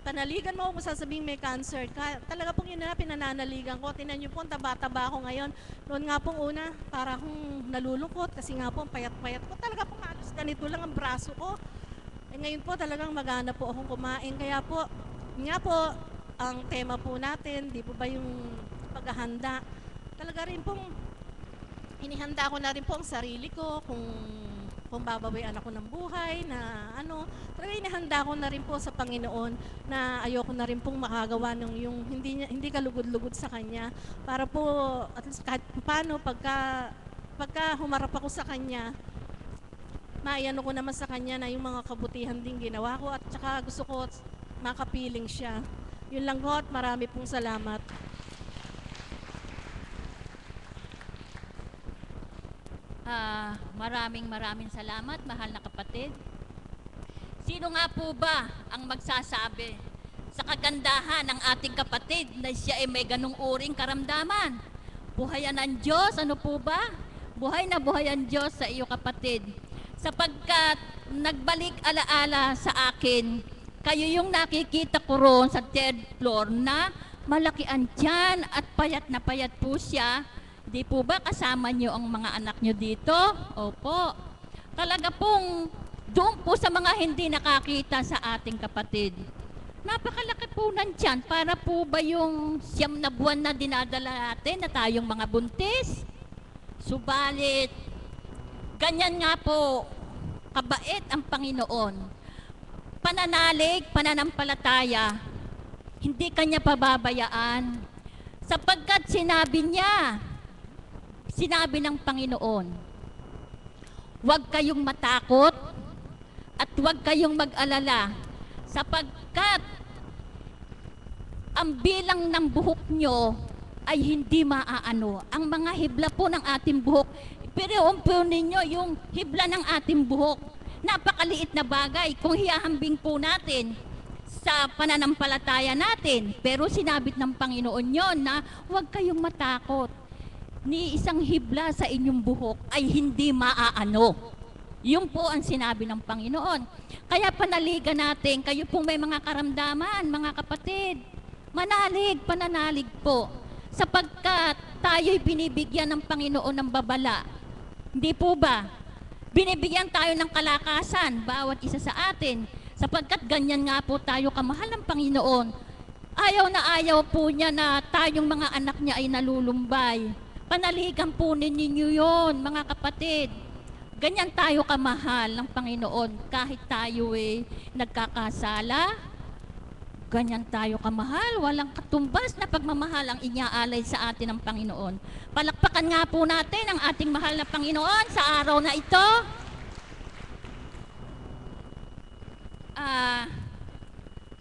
Panaligan mo kung sasabing may cancer ka. Talaga pong yun na pinananaligan ko. Tinan niyo po, taba-taba ako ngayon. Noon nga pong una, para akong nalulungkot kasi nga po, payat-payat ko. Talaga pong halos ganito lang ang braso ko. Ngayon po, talagang magana po akong kumain. Kaya po, nga po, ang tema po natin, di po ba yung paghahanda. Talaga rin pong, inihanda ko na rin po ang sarili ko kung babawian ako ng buhay na talaga inihanda ko na rin po sa Panginoon na ayoko na rin pong makagawa ng yung hindi ka lugod-lugod sa Kanya para po at least kahit paano pagka humarap ako sa Kanya maiano ko naman sa Kanya na yung mga kabutihan din ginawa ko at saka gusto ko makapiling siya. Yun lang po at marami pong salamat. Maraming salamat, mahal na kapatid. Sino nga po ba ang magsasabi sa kagandahan ng ating kapatid na siya ay may ganung uring karamdaman? Buhayan ng Diyos, ano po ba? Buhay na buhay ang Diyos sa iyo kapatid. Sapagkat nagbalik alaala sa akin, kayo yung nakikita ko roon sa third floor na malaki ang tiyan at payat na payat po siya. Hindi po ba kasama nyo ang mga anak nyo dito? Opo. Talaga pong doon po sa mga hindi nakakita sa ating kapatid. Napakalaki po nandyan. Para po ba yung 9 na buwan na dinadala natin na tayong mga buntis? Subalit, ganyan nga po, kabait ang Panginoon. Pananalig, pananampalataya, hindi kanya pababayaan. Sapagkat sinabi ng Panginoon, huwag kayong matakot at huwag kayong mag-alala sapagkat ang bilang ng buhok nyo ay hindi maaano. Ang mga hibla po ng ating buhok, pero po ninyo yung hibla ng ating buhok. Napakaliit na bagay kung hihahambing po natin sa pananampalataya natin. Pero sinabit ng Panginoon yon na huwag kayong matakot. Ni isang hibla sa inyong buhok ay hindi maaano. Yun po ang sinabi ng Panginoon. Kaya panaligan natin, kayo pong may mga karamdaman, mga kapatid, manalig, pananalig po. Sapagkat tayo'y binibigyan ng Panginoon ng babala. Hindi po ba? Binibigyan tayo ng kalakasan, bawat isa sa atin. Sapagkat ganyan nga po tayo kamahal ng Panginoon. Ayaw na ayaw po niya na tayong mga anak niya ay nalulumbay. Panaligan po ninyo yun, mga kapatid. Ganyan tayo kamahal ng Panginoon kahit tayo nagkakasala. Ganyan tayo kamahal, walang katumbas na pagmamahal ang inyaalay sa atin ng Panginoon. Palakpakan nga po natin ang ating mahal na Panginoon sa araw na ito.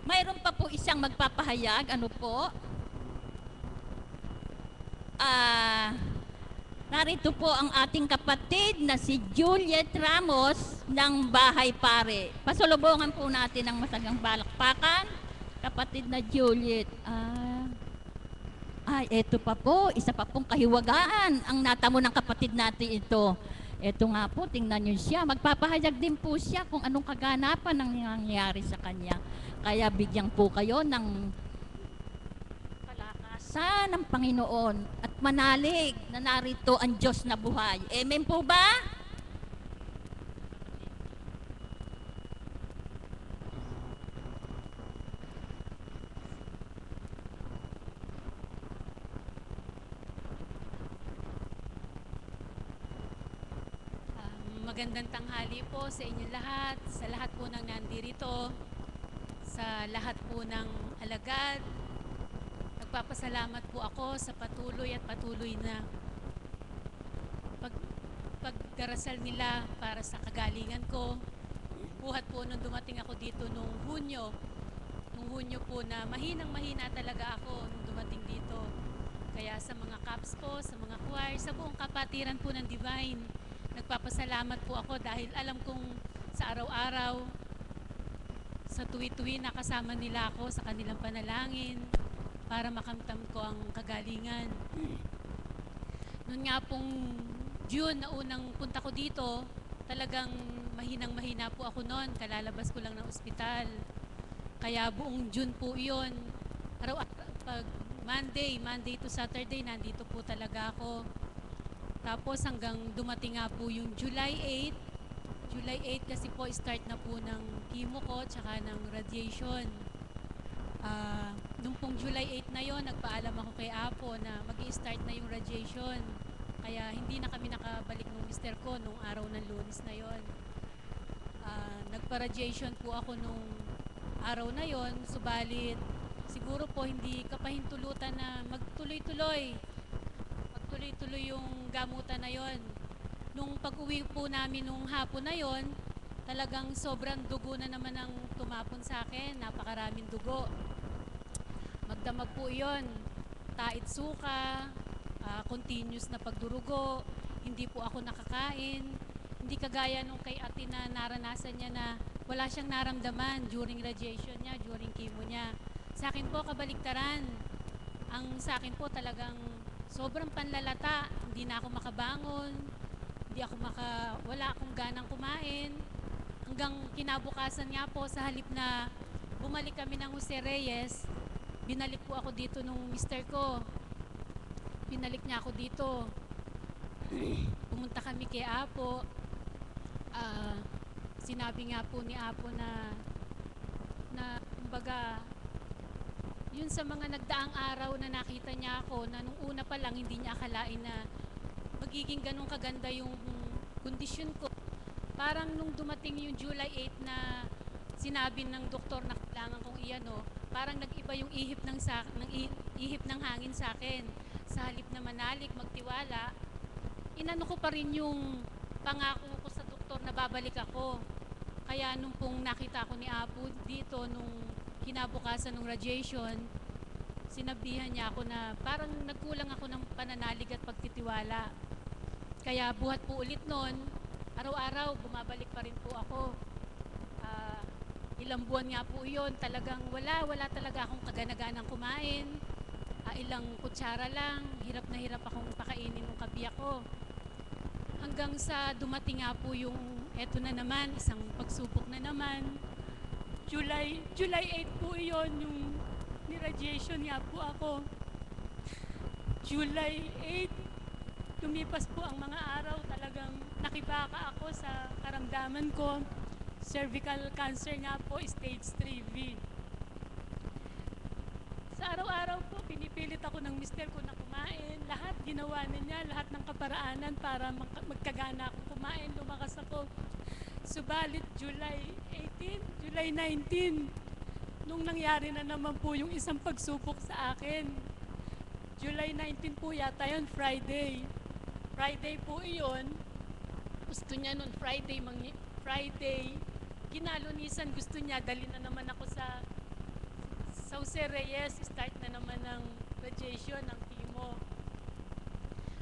Mayroon pa po isang magpapahayag, ano po? Narito po ang ating kapatid na si Juliet Ramos ng Bahay Pare. Pasulubungan po natin ang masagang balakpakan. Kapatid na Juliet. Eto pa po, isa pa pong kahiwagaan ang natamo ng kapatid natin ito. Eto nga po, tingnan nyo siya. Magpapahayag din po siya kung anong kaganapan ang nangyayari sa kanya. Kaya bigyan po kayo ng kalakasan ng Panginoon at manalig na narito ang Diyos na buhay. Amen po ba? Magandang tanghali po sa inyo lahat, sa lahat po ng nandirito, sa lahat po ng alagad. Nagpapasalamat po ako sa patuloy na pagdarasal nila para sa kagalingan ko. Buhat po nung dumating ako dito nung Hunyo po na mahinang-mahina talaga ako nung dumating dito. Kaya sa mga caps po, sa mga choir, sa buong kapatiran po ng Divine, nagpapasalamat po ako dahil alam kong sa araw-araw, sa tuwi-tuwi nakasama nila ako sa kanilang panalangin para makamtam ko ang kagalingan. Noon nga pong June na unang punta ko dito, talagang mahinang-mahina po ako noon. Kalalabas ko lang ng ospital. Kaya buong June po yun. Pag Monday to Saturday, nandito po talaga ako. Tapos hanggang dumating nga po yung July 8 kasi po start na po ng chemo ko tsaka ng radiation. Nung pong July 8 na yon, nagpaalam ako kay Apo na mag-i-start na yung radiation. Kaya hindi na kami nakabalik ng mister ko nung araw ng Lunes na yon. Nagpa-radiation po ako nung araw na yon, subalit siguro po hindi kapahintulutan na magtuloy-tuloy yung gamutan na yon. Nung pag-uwi po namin nung hapon na yon, talagang sobrang dugo na naman ang tumapon sa akin. Napakaraming dugo. Magdamag po yon. Tait suka, continuous na pagdurugo. Hindi po ako nakakain. Hindi kagaya nung kay ate na naranasan niya na wala siyang naramdaman during radiation niya, during chemo niya. Sa akin po, kabaliktaran. Ang sa akin po talagang sobrang panlalata, hindi na ako makabangon, wala akong ganang kumain. Hanggang kinabukasan nga po, sa halip na bumalik kami ng Jose Reyes, binalik po ako dito nung mister ko. Binalik niya ako dito. pumunta kami kay Apo. Ah, sinabi nga po ni Apo na kumbaga, yun sa mga nagdaang araw na nakita niya ako, na nung una pa lang hindi niya akalain na magiging ganun kaganda yung kondisyon ko. Parang nung dumating yung July 8 na sinabi ng doktor na kailangan kong iano, parang nag-iba yung ihip ng hangin sa akin. Sa halip na manalik, magtiwala, inano ko pa rin yung pangako ko sa doktor na babalik ako. Kaya nung pong nakita ko ni Apo dito, nung kinabukasan ng radiation, sinabihan niya ako na parang nagkulang ako ng pananalig at pagtitiwala. Kaya buhat po ulit nun, araw-araw bumabalik pa rin po ako. Ilang buwan nga po yun, talagang wala talaga akong kaganaganang kumain. Ilang kutsara lang, hirap na hirap akong pakainin ng kabiyak ko. Hanggang sa dumating nga po yung eto na naman, isang pagsubok na naman. July 8 po yun, yung ni-radiation nga po ako. July 8, lumipas po ang mga araw, talagang nakibaka ako sa karamdaman ko. Cervical cancer nga po, stage 3B. Sa araw-araw po, pinipilit ako ng mister ko na kumain. Lahat ginawa na niya, lahat ng kaparaanan para magkagana ako kumain, lumakas ako. Subalit July 18, July 19, nung nangyari na naman po yung isang pagsubok sa akin. July 19 po yata yun, Friday. Friday po iyon. Gusto niya nun Friday, kinalunisan, gusto niya, dali na naman ako sa Jose Reyes, start na naman ng radiation, ng chemo.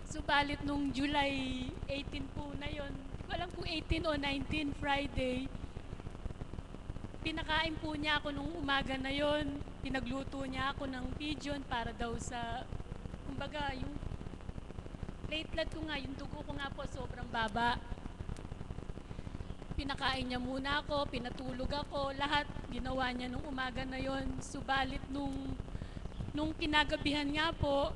Subalit nung July 18 po na yon, hindi ko alam kung 18 o 19, Friday, pinakain po niya ako nung umaga na yon. Pinagluto niya ako ng pigeon para daw sa, kumbaga, yung platelet ko nga, yung dugo ko nga po sobrang baba. Pinakain niya muna ako, pinatulog ako, lahat ginawa niya nung umaga na yon. Subalit nung kinagabihan nga po,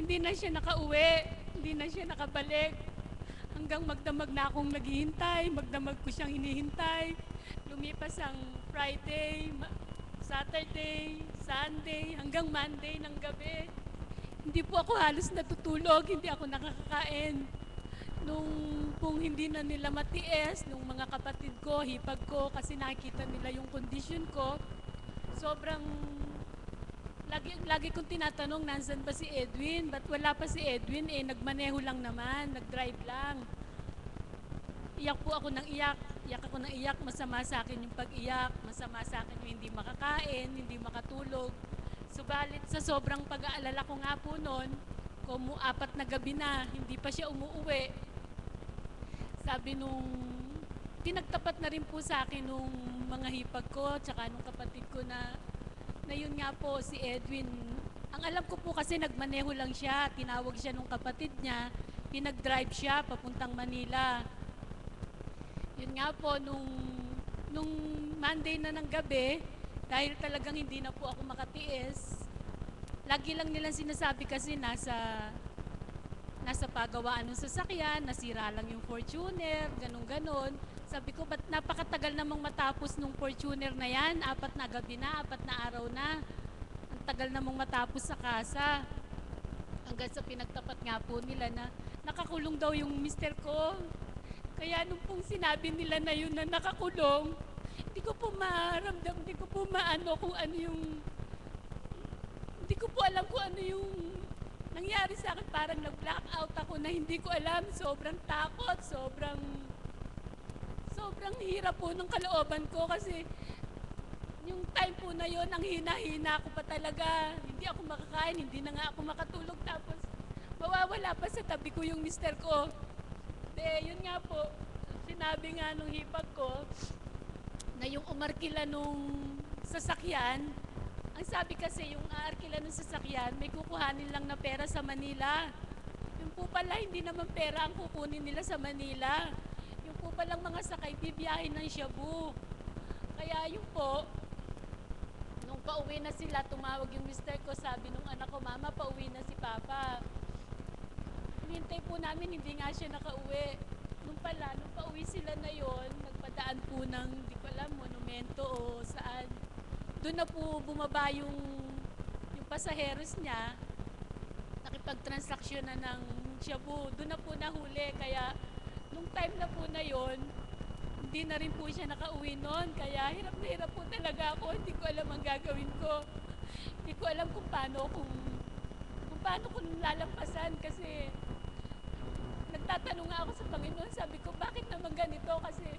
hindi na siya nakauwi, hindi na siya nakabalik. Hanggang magdamag na akong naghihintay, magdamag ko siyang hinihintay. Lumipas ang Friday, Saturday, Sunday, hanggang Monday ng gabi. Hindi po ako halos natutulog, hindi ako nakakakain. Nung hindi na nila matiis, nung mga kapatid ko, hipag ko, kasi nakikita nila yung kondisyon ko, sobrang, lagi kong tinatanong, nansan ba si Edwin? Ba't wala pa si Edwin? Nagmaneho lang naman, nagdrive lang. Iyak po ako ng iyak, masama sa akin yung pag-iyak, masama sa akin yung hindi makakain, hindi makatulog. Subalit sa sobrang pag-aalala ko nga po noon, 4 na gabi na, hindi pa siya umuuwi. Sabi nung, pinagtapat na rin po sa akin nung mga hipag ko, tsaka nung kapatid ko na yun nga po, si Edwin. Ang alam ko po kasi nagmaneho lang siya, tinawag siya nung kapatid niya, pinag-drive siya papuntang Manila. Yun nga po, nung Monday na ng gabi, dahil talagang hindi na po ako makatiis, lagi lang nilang sinasabi kasi nasa pagawaan ng sasakyan, nasira lang yung Fortuner, ganun-ganon. Sabi ko, ba't napakatagal namang matapos nung Fortuner na yan? 4 na gabi na, 4 na araw na. Ang tagal namang matapos sa kasa. Hanggang sa pinagtapat nga po nila na nakakulong daw yung mister ko. Kaya nung pong sinabi nila na yun na nakakulong, hindi ko po maramdam, hindi ko po maano kung ano yung, hindi ko po alam kung ano yung nangyari sa akin. Parang nag-blackout ako na hindi ko alam. Sobrang takot, sobrang hirap po ng kalooban ko kasi yung time po na yon, ang hina-hina ko pa talaga. Hindi ako makakain, hindi na nga ako makatulog. Tapos mawawala pa sa tabi ko yung mister ko. Yun nga po, sinabi nga nung hipag ko na yung umarkila nung sasakyan, ang sabi kasi yung aarkila ng sasakyan, may kukuhanin lang na pera sa Manila. Yung po pala, hindi naman pera ang kukunin nila sa Manila. Yung po palang mga sakay, bibiyahin ng Shabu. Kaya yung po, nung pauwi na sila, tumawag yung mister ko, sabi nung anak ko, Mama, pauwi na si Papa. hinintay po namin, hindi nga siya nakauwi. Nung pauwi sila na yon, nagpadaan po ng, di ko alam, monumento o saan. Doon na po bumaba yung pasaheros niya, nakipag-transaksyon na ng shabu. Doon na po nahuli, kaya nung time na po na yon, hindi na rin po siya nakauwi noon. Kaya hirap na hirap po talaga ako, hindi ko alam ang gagawin ko. Hindi ko alam kung paano ko lalampasan kasi nagtatanong nga ako sa Panginoon, sabi ko, bakit naman ganito? Kasi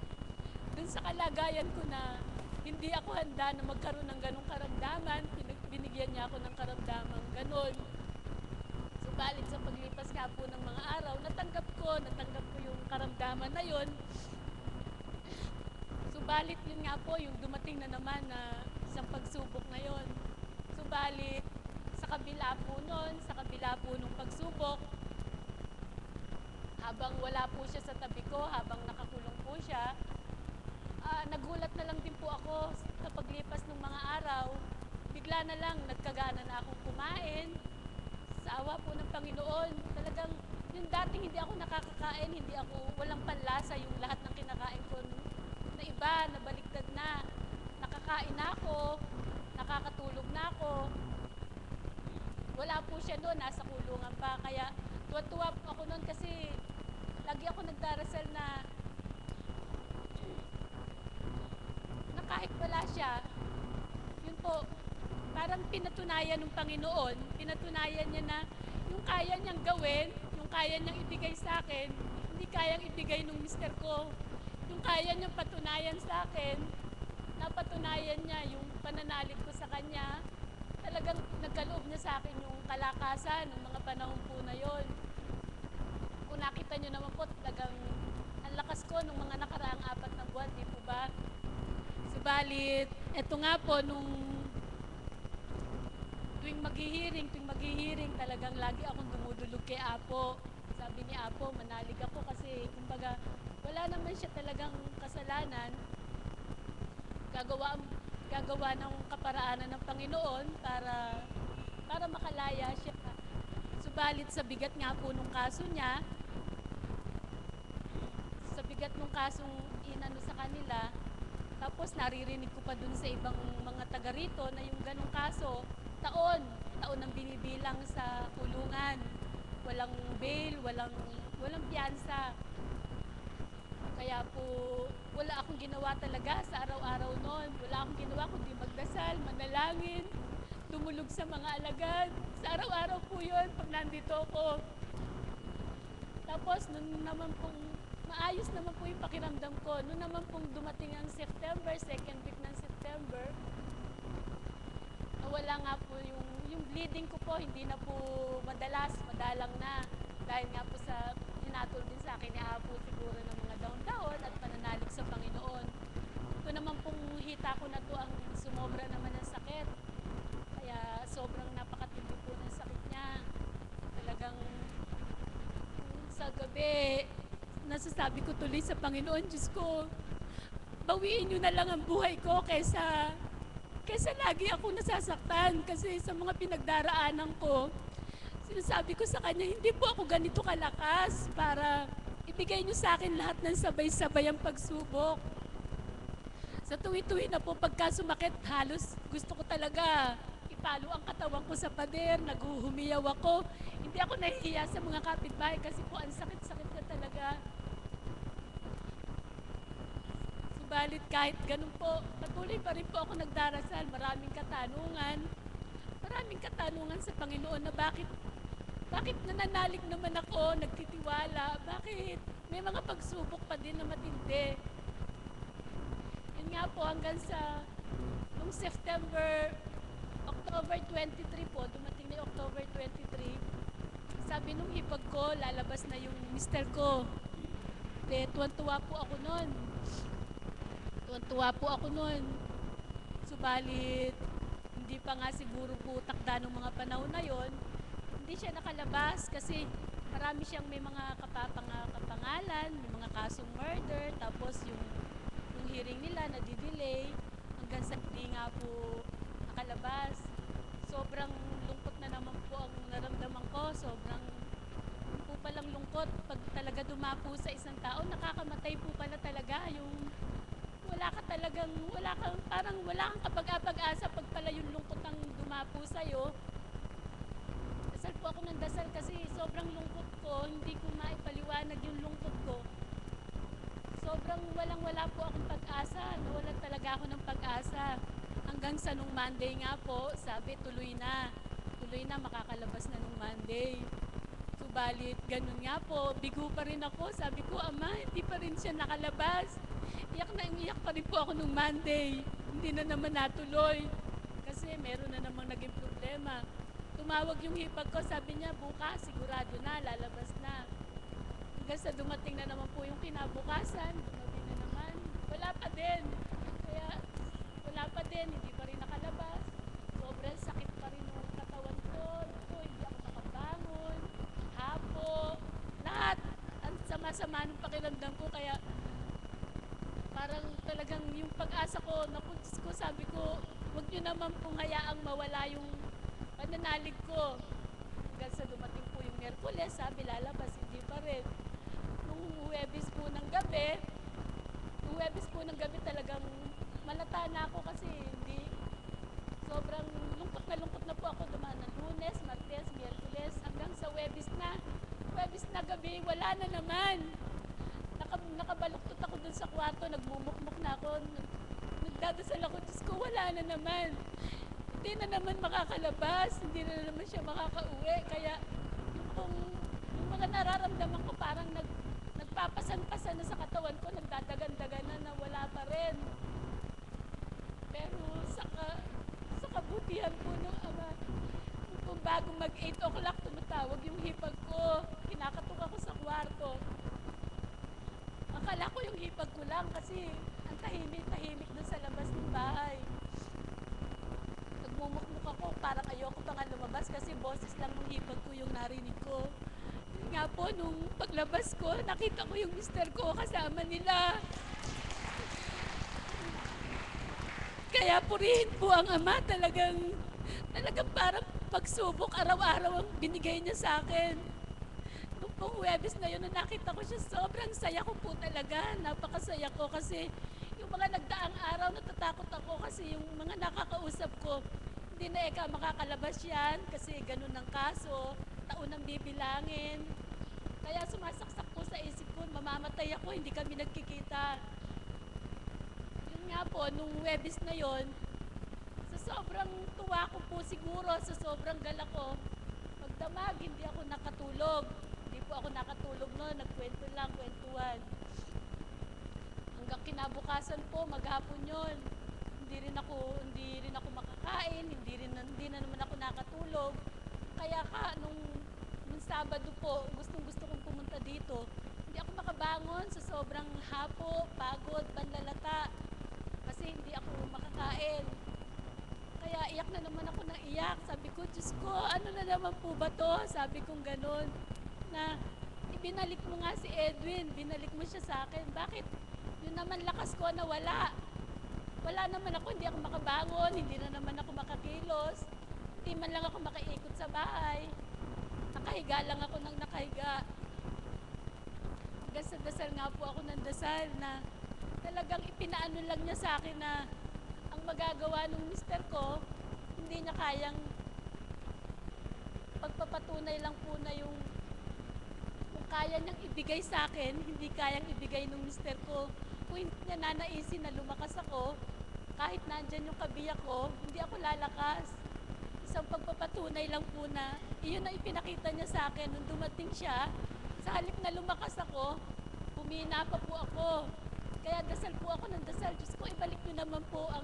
dun sa kalagayan ko na hindi ako handa na magkaroon ng ganong karamdaman, binigyan niya ako ng karamdaman ganon. Subalit sa paglipas nga po ng mga araw, natanggap ko yung karamdaman na yon. Subalit yun nga po, yung dumating na naman na isang pagsubok na yon. Subalit, sa kabila po nung pagsubok, habang wala po siya sa tabi ko, habang nakakulong po siya, nagulat na lang din po ako sa paglipas ng mga araw. Bigla na lang, nagkagana na akong kumain. Sa awa po ng Panginoon, talagang yung dating hindi ako nakakakain, walang panlasa yung lahat ng kinakain ko na iba, nabaliktad na. Nakakain na ako, nakakatulog na ako. Wala po siya doon, nasa kulungan pa. Kaya tuwa-tuwa ako noon kasi lagi ako nagdarasal na kahit wala siya, yun po, parang pinatunayan ng Panginoon, pinatunayan niya na yung kaya niyang gawin, yung kaya niyang ibigay sa akin, hindi kayang ibigay ng mister ko. Yung kaya niyang patunayan sa akin, napatunayan niya yung pananalig ko sa kanya. Talagang nagkaloob niya sa akin yung kalakasan ng mga panahon po na yon. Kung nakita niyo naman po, talagang ang lakas ko nung mga nakaraang 4 na buwan, di po ba? Subalit, eto nga po, nung tuwing maghihiring, talagang lagi akong dumudulog kay Apo. Sabi ni Apo, manalig ako kasi, kumbaga, wala naman siya talagang kasalanan. Gagawa ng kaparaanan ng Panginoon para makalaya siya. Subalit sa bigat nga po nung kaso niya, sa bigat nung kasong inano sa kanila, tapos naririnig ko pa dun sa ibang mga taga rito na yung ganong kaso, taon ang binibilang sa kulungan. Walang bail, walang piyansa. Kaya po, wala akong ginawa talaga sa araw-araw noon. Wala akong ginawa kundi magdasal, manalangin, tumulog sa mga alagad. Sa araw-araw po yun, pag nandito ako. Tapos, nung naman pong maayos naman po yung pakiramdam ko. Noon naman pong dumating ang September, second week ng September, wala nga po yung bleeding ko po, hindi na po madalang na. Dahil nga po sa hinatol din sa akin ni Apo siguro ng mga daon-daon at pananalig sa Panginoon. Ito naman pong hita ko na to ang sumobra naman ng sakit. Kaya sobrang napakatindi po ng sakit niya. Talagang sa gabi, nasasabi ko tuloy sa Panginoon, Diyos ko, bawiin niyo na lang ang buhay ko kaysa lagi ako nasasaktan. Kasi sa mga pinagdaraanan ko, sinasabi ko sa Kanya, hindi po ako ganito kalakas para ibigay niyo sa akin lahat ng sabay-sabay ang pagsubok. Sa tuwi-tuwi na po pagka sumakit, halos gusto ko talaga ipalo ang katawan ko sa pader, naghuhumiyaw ako. Hindi ako nahihiya sa mga kapitbahay kasi po ang sakit-sakit na talaga. Subalit kahit ganun po, patuloy pa rin po ako nagdarasal. Maraming katanungan sa Panginoon na bakit nananalig naman ako, nagtitiwala, bakit may mga pagsubok pa din na matindi. Yun nga po hanggang sa nung October 23 po, dumating na yung October 23, sabi nung hipag ko, lalabas na yung mister ko. Tuwan-tuwa po ako nun. Subalit, hindi pa nga siguro po takda ng mga panahon na yon, hindi siya nakalabas kasi marami siyang may mga kapangalan, may mga kasong murder, tapos yung hearing nila nadidelay hanggang sa hindi nga po nakalabas. Sobrang lungkot na naman po ang naramdaman ko, sobrang po palang lungkot lungkot pag talaga dumapo sa isang tao, nakakamatay po pala talaga yung parang wala kang kapag-asa pag pala yung lungkot ang dumapo sa'yo. Dasal po ako ng dasal kasi sobrang lungkot ko, hindi ko maipaliwanag yung lungkot ko. Sobrang walang-wala po akong pag-asa, nawalan talaga ako ng pag-asa. Hanggang sa nung Monday nga po, sabi tuloy na, makakalabas na nung Monday. Subalit, ganun nga po, bigo pa rin ako. Sabi ko, Ama, hindi pa rin siya nakalabas. Iyak pa rin po ako nung Monday. Hindi na naman natuloy. Kasi meron na namang naging problema. Tumawag yung hipag ko, sabi niya, bukas, sigurado na, lalabas na. Hanggang sa dumating na naman po yung kinabukasan, dumating na naman, wala pa din. Kaya, wala pa din, hindi pa rin nakalabas. Sobrang sakit pa rin ng katawan ko. Hindi ako makabangon. Hapo, lahat. Ang sama-sama ng pakiramdam ko, kaya parang talagang yung pag-asa ko, naku, Diyos ko, sabi ko, huwag niyo naman pong hayaang mawala yung pananalig ko. Hanggang sa dumating po yung Miyerkules, sabi lalabas, hindi pa rin. Nung Huwebes po ng gabi talagang malata na ako kasi hindi, sobrang lungkot na po ako. Dumaan ng Lunes, Martes, Miyerkules, hanggang sa Huwebes na gabi, wala na naman. Nakabaluktot ako dun sa kwarto, nagmumukmuk na ako, nagdadasal ako, Diyos ko, wala na naman. Hindi na naman makakalabas, hindi na naman siya makakauwi. Kaya yung mga nararamdaman ko parang nagpapasan-pasan na sa katawan ko, nagdadagan-dagan na wala pa rin. Pero sa kabutihan po ng Ama, kung bago mag 8 o'clock tumatawag yung hipag ko, kinakatok ako sa kwarto. Akala ko yung hipag ko lang kasi ang tahimik dun sa labas ng bahay. Nagmumukmuk ako, parang ayoko pa nga lumabas kasi boses lang ng hipag ko yung narinig ko. Yun nga po, nung paglabas ko, nakita ko yung mister ko kasama nila. Kaya purihin po ang Ama, talagang parang pagsubok araw-araw ang binigay niya sa akin. Nung pong Huwebes na yun, nung nakita ko siya, sobrang saya ko po talaga. Napakasaya ko kasi yung mga nagdaang araw, natatakot ako kasi yung mga nakakausap ko, hindi na makakalabas yan kasi ganun ang kaso, taon ang bibilangin. Kaya sumasaksak po sa isip ko, mamamatay ako, hindi kami nagkikita. Yun nga po, nung Huwebes na yon, sa sobrang tuwa ko po siguro, sa sobrang gala ko, magdamag, hindi ako nakatulog. Hindi po ako nakatulog noon, nagkwento lang, kwentuhan. Hanggang kinabukasan po, maghapon yon. Hindi rin ako makakain, hindi na naman ako nakatulog. Kaya nung Sabado po, gustong-gusto kong pumunta dito. Hindi ako makabangon sa sobrang hapo, pagod, panlalata. Kasi hindi ako makakain. Kaya iyak na naman ako ng iyak. Sabi ko, Diyos ko, ano na naman po ba to? Sabi kong ganun. Na ibinalik mo nga si Edwin, binalik mo siya sa akin. Bakit? Yun naman lakas ko na wala. Wala naman ako, hindi ako makabangon, hindi na naman ako makakilos. Hindi man lang ako makaikot sa bahay. Nakahiga lang ako ng nakahiga. Hanggang sa dasal nga po ako ng dasal na talagang ipinaano lang niya sa akin na ang magagawa ng mister ko, hindi niya kayang pagpapatunay lang po na yung kung kaya niyang ibigay sa akin, hindi kayang ibigay ng mister ko. Kung hindi niya nanaisin na lumakas ako, kahit nandyan yung kabiyak ko, hindi ako lalakas. Isang pagpapatunay lang po na iyon ang ipinakita niya sa akin nung dumating siya. Sa halip na lumakas ako, humina pa po ako. Kaya dasal po ako ng dasal. Diyos ko, ibalik niyo naman po ang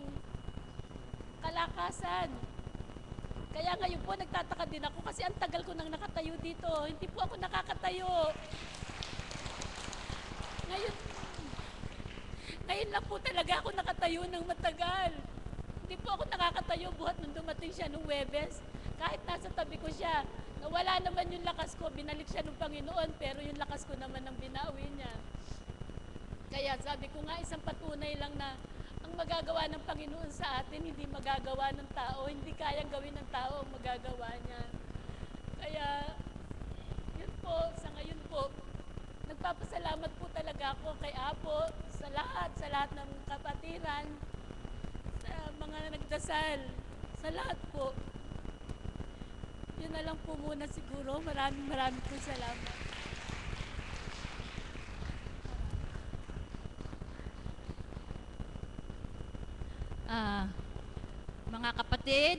kalakasan. Kaya ngayon po, nagtataka din ako kasi ang tagal ko nang nakatayo dito. Hindi po ako nakakatayo. Ngayon lang po talaga ako nakatayo ng matagal. Hindi po ako nakakatayo buhat nung dumating siya nung Huwebes. Kahit nasa tabi ko siya, nawala naman yung lakas ko, binalik siya ng Panginoon, pero yung lakas ko naman ang binawi niya. Kaya sabi ko nga, isang patunay lang na ang magagawa ng Panginoon sa atin, hindi magagawa ng tao, hindi kayang gawin ng tao ang magagawa niya. Kaya, yun po, sa ngayon po, po sa lahat ng kapatiran, sa mga nagdasal, sa lahat po. Yun na lang po muna siguro. Maraming po salamat. Mga kapatid,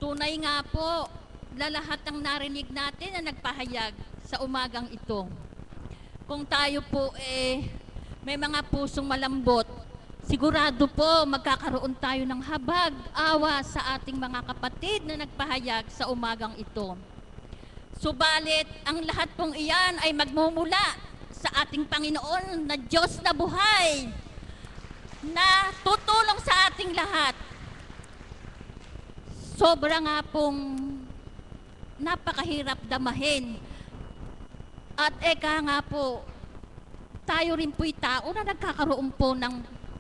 tunay nga po na lahat ng narinig natin na nagpahayag sa umagang ito. Kung tayo po may mga pusong malambot, sigurado po magkakaroon tayo ng habag, awa sa ating mga kapatid na nagpahayag sa umagang ito. Subalit, ang lahat pong iyan ay magmumula sa ating Panginoon na Diyos na buhay, na tutulong sa ating lahat. Sobra nga pong napakahirap damahin. At eka nga po, tayo rin po'y tao na nagkakaroon po ng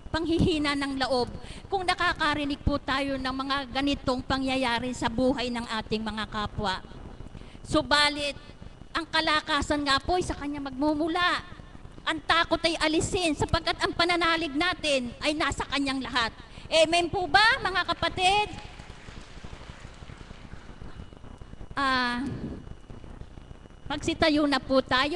panghihina ng loob kung nakakarinig po tayo ng mga ganitong pangyayari sa buhay ng ating mga kapwa. Subalit, ang kalakasan nga po ay sa Kanya magmumula. Ang takot ay alisin sapagkat ang pananalig natin ay nasa Kanyang lahat. Amen po ba, mga kapatid? Magsitayo na po tayo.